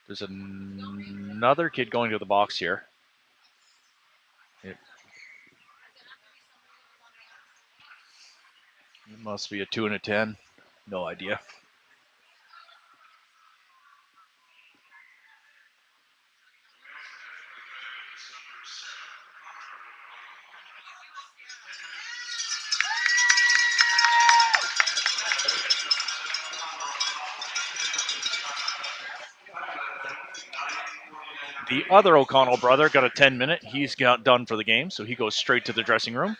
There's another kid going to the box here. It must be a 2 and a 10. No idea. The other O'Connell brother got a 10-minute. He's got done for the game, so he goes straight to the dressing room.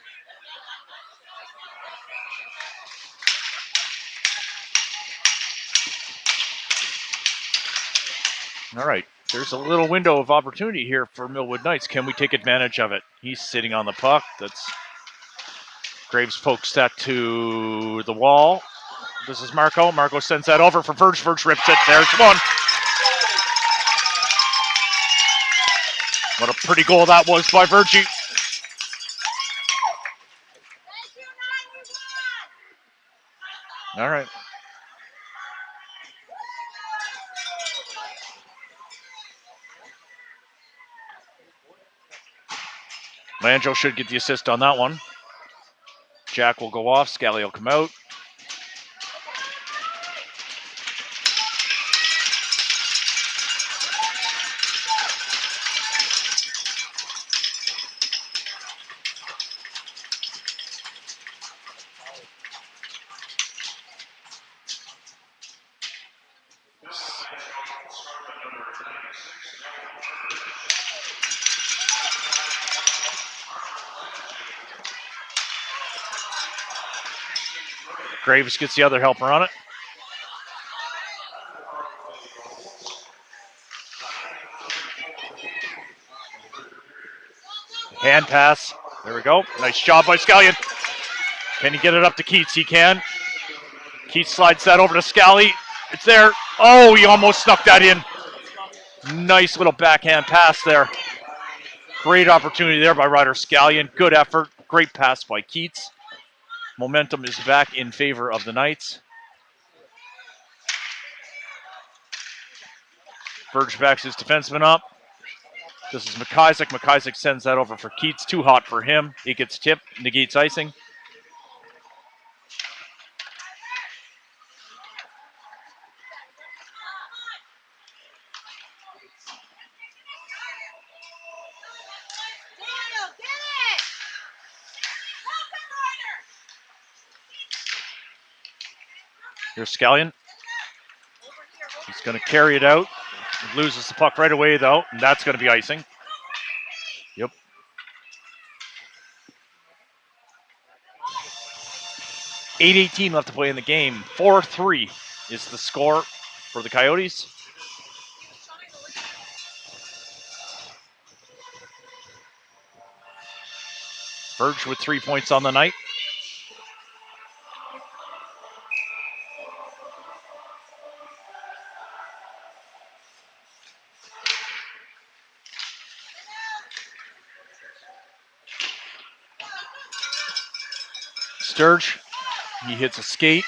All right, there's a little window of opportunity here for Millwood Knights. Can we take advantage of it? He's sitting on the puck. That's Graves pokes that to the wall. This is Marco. Marco sends that over for Verge. Verge rips it. There's one. What a pretty goal that was by Virgie. All right. Langell should get the assist on that one. Jack will go off. Scally will come out. Graves gets the other helper on it. Hand pass. There we go. Nice job by Scallion. Can he get it up to Keats? He can. Keats slides that over to Scally. It's there. Oh, he almost snuck that in. Nice little backhand pass there. Great opportunity there by Ryder Scallion. Good effort. Great pass by Keats. Momentum is back in favor of the Knights. Verge backs his defenseman up. This is McIsaac. McIsaac sends that over for Keats. Too hot for him. He gets tipped. Negates icing. Here's Scallion. He's going to carry it out. He loses the puck right away, though, and that's going to be icing. Yep. 8:18 left to play in the game. 4-3 is the score for the Coyotes. Verge with 3 points on the night. Sturge, he hits a skate.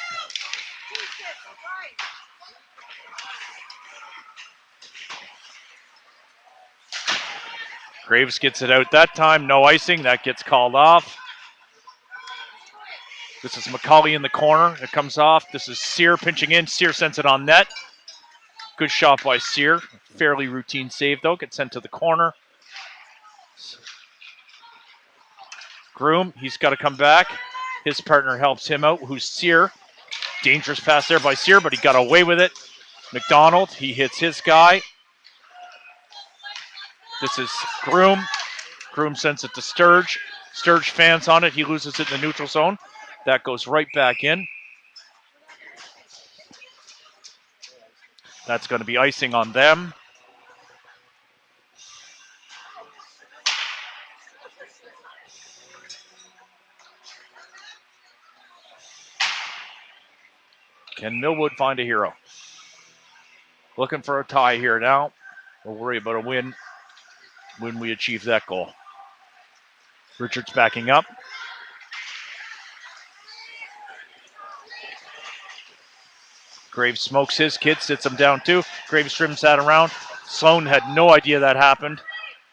Graves gets it out that time. No icing. That gets called off. This is McCauley in the corner. It comes off. This is Sear pinching in. Sear sends it on net. Good shot by Sear. Fairly routine save, though. Gets sent to the corner. Groom, he's got to come back. His partner helps him out, who's Sear. Dangerous pass there by Sear, but he got away with it. McDonald, he hits his guy. This is Groom. Groom sends it to Sturge. Sturge fans on it. He loses it in the neutral zone. That goes right back in. That's going to be icing on them. Can Millwood find a hero? Looking for a tie here now. We'll worry about a win when we achieve that goal. Richards backing up. Graves smokes his kid, sits him down too. Graves trims that around. Sloan had no idea that happened.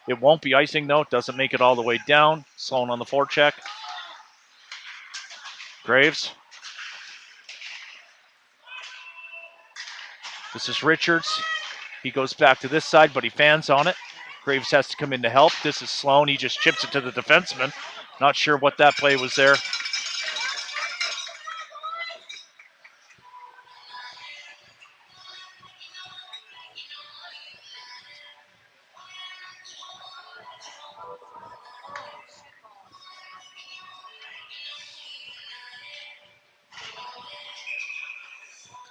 It won't be icing, though. It doesn't make it all the way down. Sloan on the forecheck. Graves. This is Richards. He goes back to this side, but he fans on it. Graves has to come in to help. This is Sloan. He just chips it to the defenseman. Not sure what that play was there.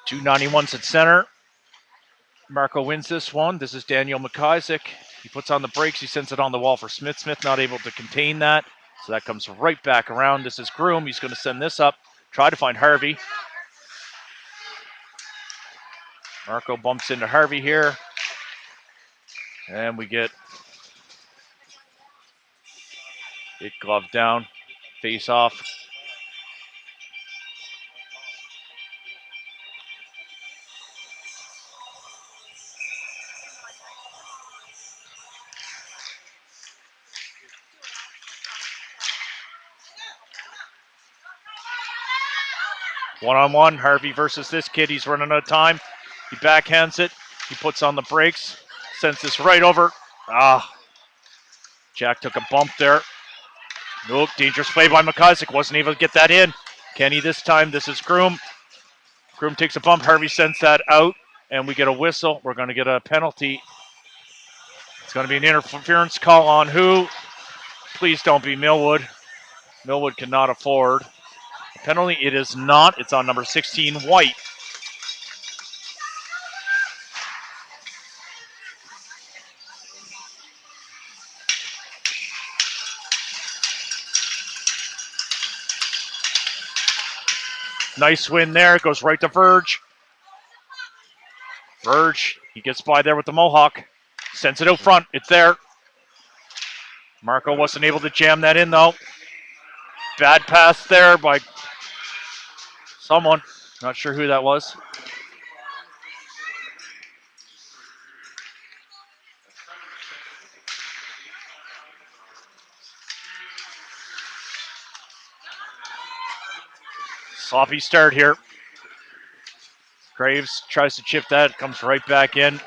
Two 91s at center. Marco wins this one. This is Daniel McIsaac. He puts on the brakes. He sends it on the wall for Smith. Smith not able to contain that. So that comes right back around. This is Groom. He's going to send this up. Try to find Harvey. Marco bumps into Harvey here. And we get it glove down. Face off. One-on-one, Harvey versus this kid. He's running out of time. He backhands it. He puts on the brakes. Sends this right over. Jack took a bump there. Nope, dangerous play by McIsaac. Wasn't able to get that in. Kenny this time. This is Groom. Groom takes a bump. Harvey sends that out. And we get a whistle. We're going to get a penalty. It's going to be an interference call on who? Please don't be Millwood. Millwood cannot afford a penalty. It is not. It's on number 16, White. Nice win there. Goes right to Verge. Verge, he gets by there with the Mohawk. Sends it out front. It's there. Marco wasn't able to jam that in, though. Bad pass there by someone. Not sure who that was. Sloppy start here. Graves tries to chip that. Comes right back in.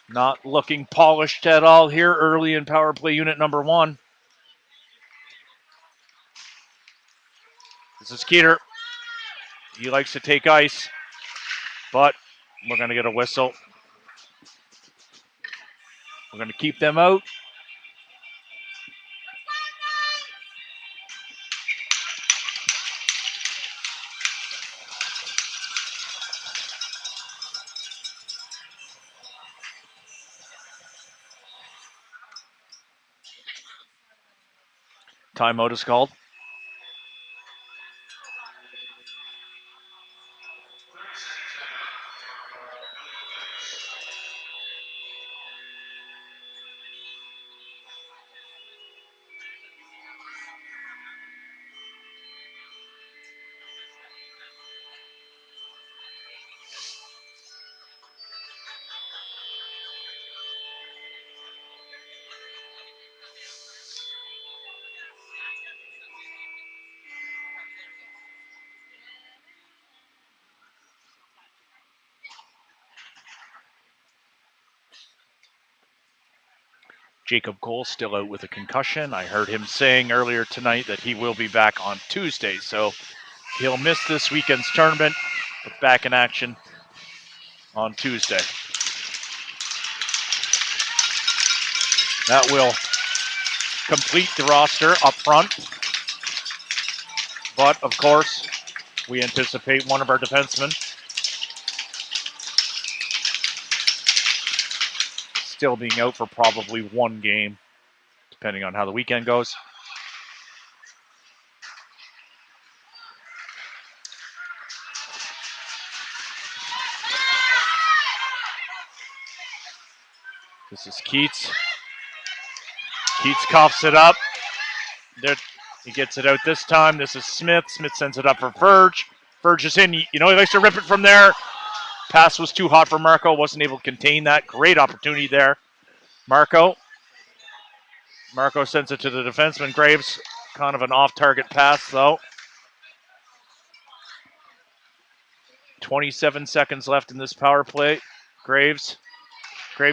Not looking polished at all here early in power play unit number 1. This is Keeter. He likes to take ice, but we're going to get a whistle. We're going to keep them out. Timeout is called. Jacob Cole still out with a concussion. I heard him saying earlier tonight that he will be back on Tuesday, so he'll miss this weekend's tournament, but back in action on Tuesday. That will complete the roster up front, but of course, we anticipate one of our defensemen still being out for probably one game, depending on how the weekend goes. This is Keats. Keats coughs it up. There, he gets it out this time. This is Smith. Smith sends it up for Verge. Verge is in. You know he likes to rip it from there. Pass was too hot for Marco. Wasn't able to contain that. Great opportunity there. Marco sends it to the defenseman. Graves, kind of an off-target pass, though. 27 seconds left in this power play. Graves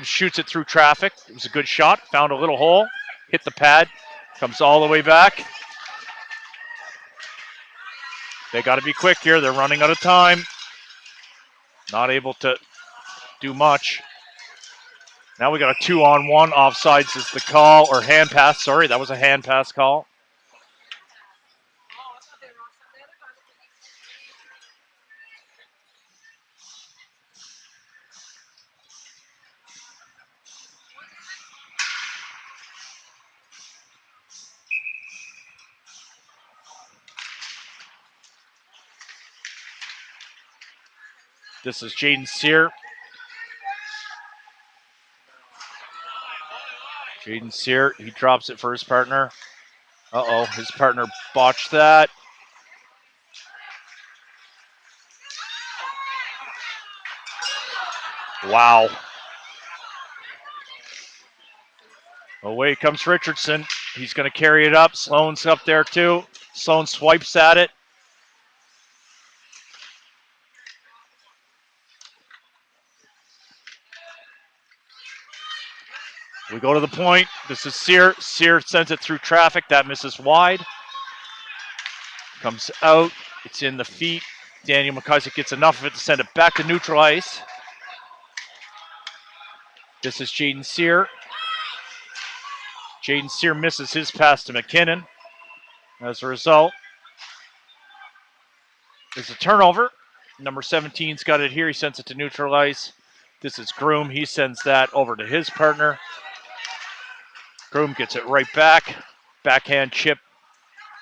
shoots it through traffic. It was a good shot. Found a little hole. Hit the pad. Comes all the way back. They got to be quick here. They're running out of time. Not able to do much. Now we got a 2-on-1. Offsides is the call, or hand pass. Sorry, that was a hand pass call. This is Jaden Sear. Jaden Sear, he drops it for his partner. Uh-oh, his partner botched that. Wow. Away comes Richardson. He's going to carry it up. Sloan's up there too. Sloan swipes at it. We go to the point. This is Sear. Sear sends it through traffic. That misses wide. Comes out. It's in the feet. Daniel McIsaac gets enough of it to send it back to neutral ice. This is Jaden Sear. Jaden Sear misses his pass to McKinnon. As a result, there's a turnover. Number 17's got it here. He sends it to neutral ice. This is Groom. He sends that over to his partner. Groom gets it right back. Backhand chip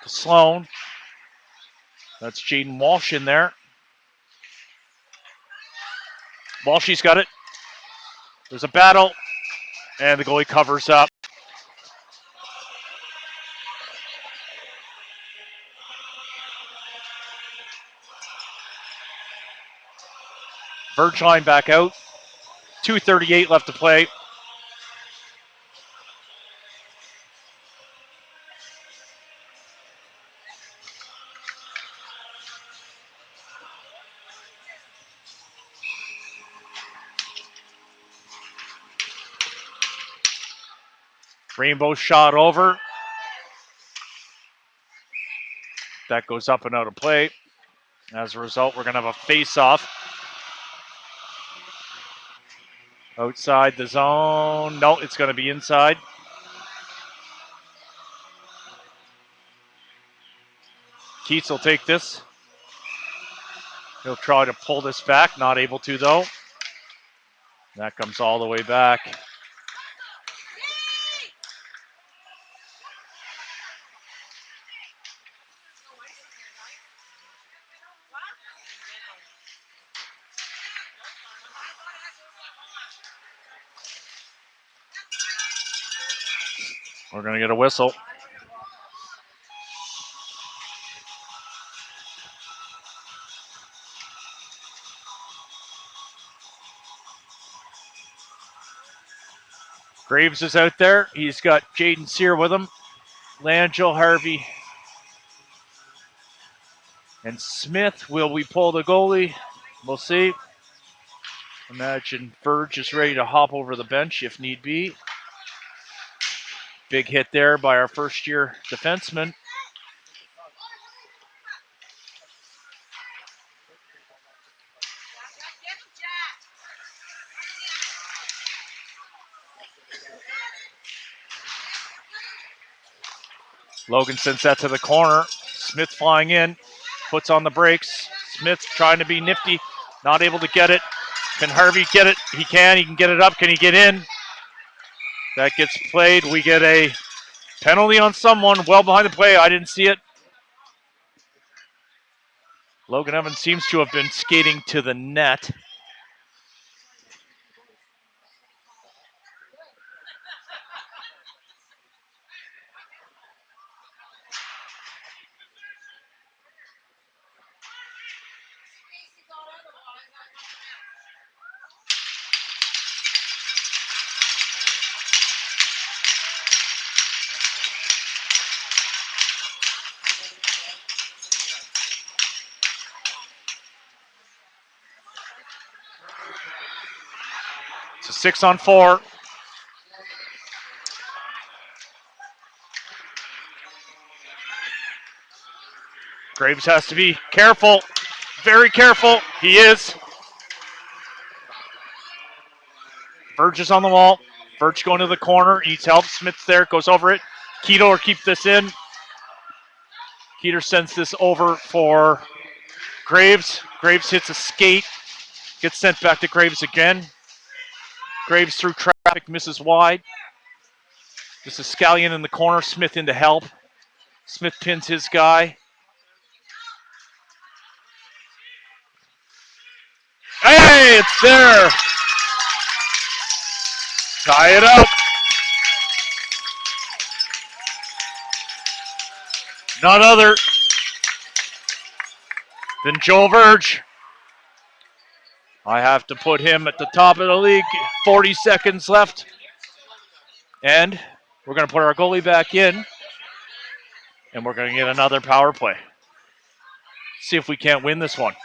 to Sloan. That's Jaden Walsh in there. Walshy's got it. There's a battle, and the goalie covers up. Verge back out. 2:38 left to play. Rainbow shot over. That goes up and out of play. As a result, we're going to have a face-off. Outside the zone. No, it's going to be inside. Keats will take this. He'll try to pull this back. Not able to, though. That comes all the way back. We're going to get a whistle. Graves is out there. He's got Jaden Sear with him. Langell, Harvey, and Smith. Will we pull the goalie? We'll see. Imagine Verge is ready to hop over the bench if need be. Big hit there by our first-year defenseman. Logan sends that to the corner. Smith flying in, puts on the brakes. Smith trying to be nifty, not able to get it. Can Harvey get it? He can get it up. Can he get in? That gets played. We get a penalty on someone well behind the play. I didn't see it. Logan Evans seems to have been skating to the net. 6-on-4. Graves has to be careful. Very careful. He is. Verge is on the wall. Verge going to the corner. Needs help. Smith's there. Goes over it. Keto or keep this in. Keeter sends this over for Graves. Graves hits a skate. Gets sent back to Graves again. Graves through traffic. Misses wide. This is Scallion in the corner. Smith in to help. Smith pins his guy. Hey, it's there. Tie it up. None other than Joe Verge. I have to put him at the top of the league. 40 seconds left. And we're going to put our goalie back in. And we're going to get another power play. See if we can't win this one.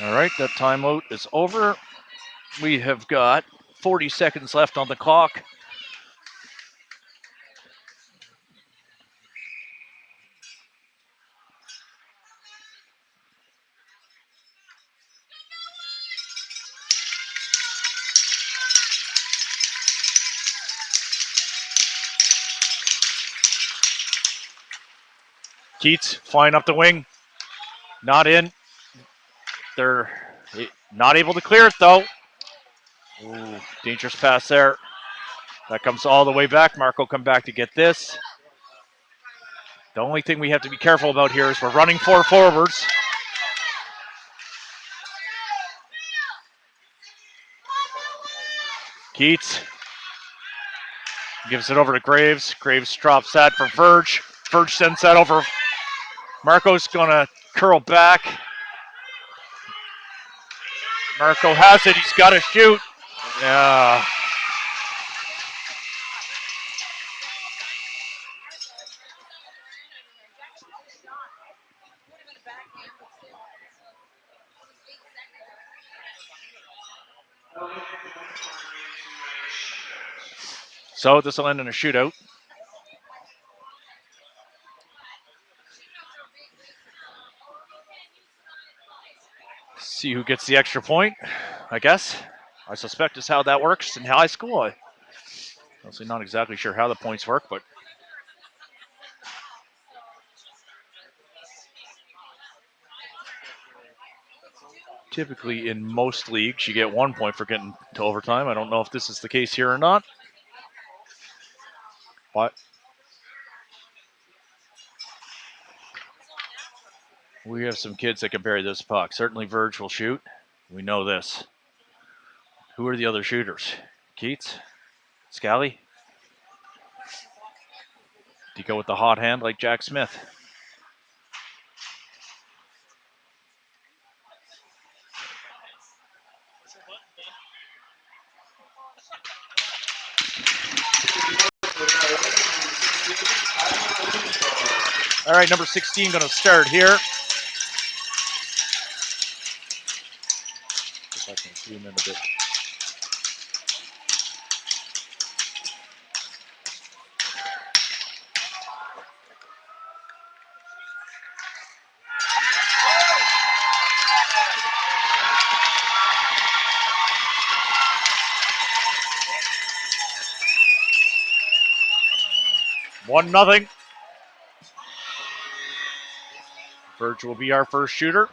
All right, that timeout is over. We have got 40 seconds left on the clock. Keats flying up the wing. Not in. They're not able to clear it, though. Ooh, dangerous pass there. That comes all the way back. Marco come back to get this. The only thing we have to be careful about here is we're running 4 forwards. Keats gives it over to Graves. Graves drops that for Verge. Verge sends that over. Marco's going to curl back. Marco has it. He's got to shoot. Yeah. So this will end in a shootout. See who gets the extra point, I guess. I suspect is how that works in high school. I'm honestly not exactly sure how the points work, but typically in most leagues you get 1 point for getting to overtime. I don't know if this is the case here or not. But we have some kids that can bury this puck. Certainly Verge will shoot. We know this. Who are the other shooters? Keats? Scally? Do you go with the hot hand like Jack Smith? All right, number 16 going to start here. If I can zoom in a bit. One nothing. Verge will be our first shooter.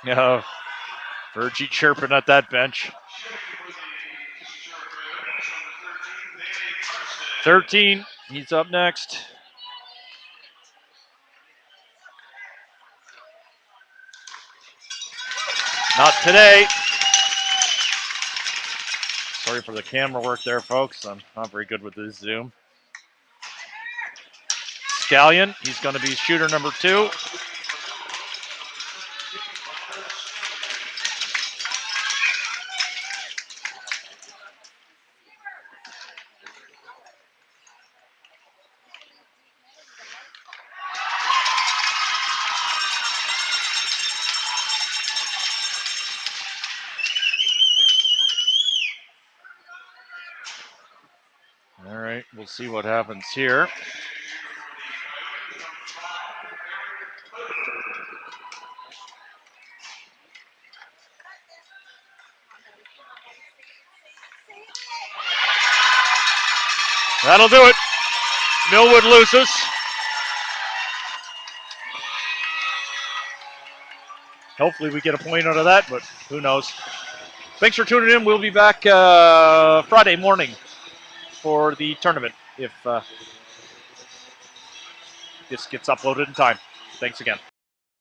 No, Virgie chirping at that bench. 13, he's up next. Not today. Sorry for the camera work there, folks. I'm not very good with this Zoom. Scallion, he's going to be shooter number 2. All right, we'll see what happens here. That'll do it. Millwood loses. Hopefully we get a point out of that, but who knows. Thanks for tuning in. We'll be back Friday morning for the tournament if this gets uploaded in time. Thanks again.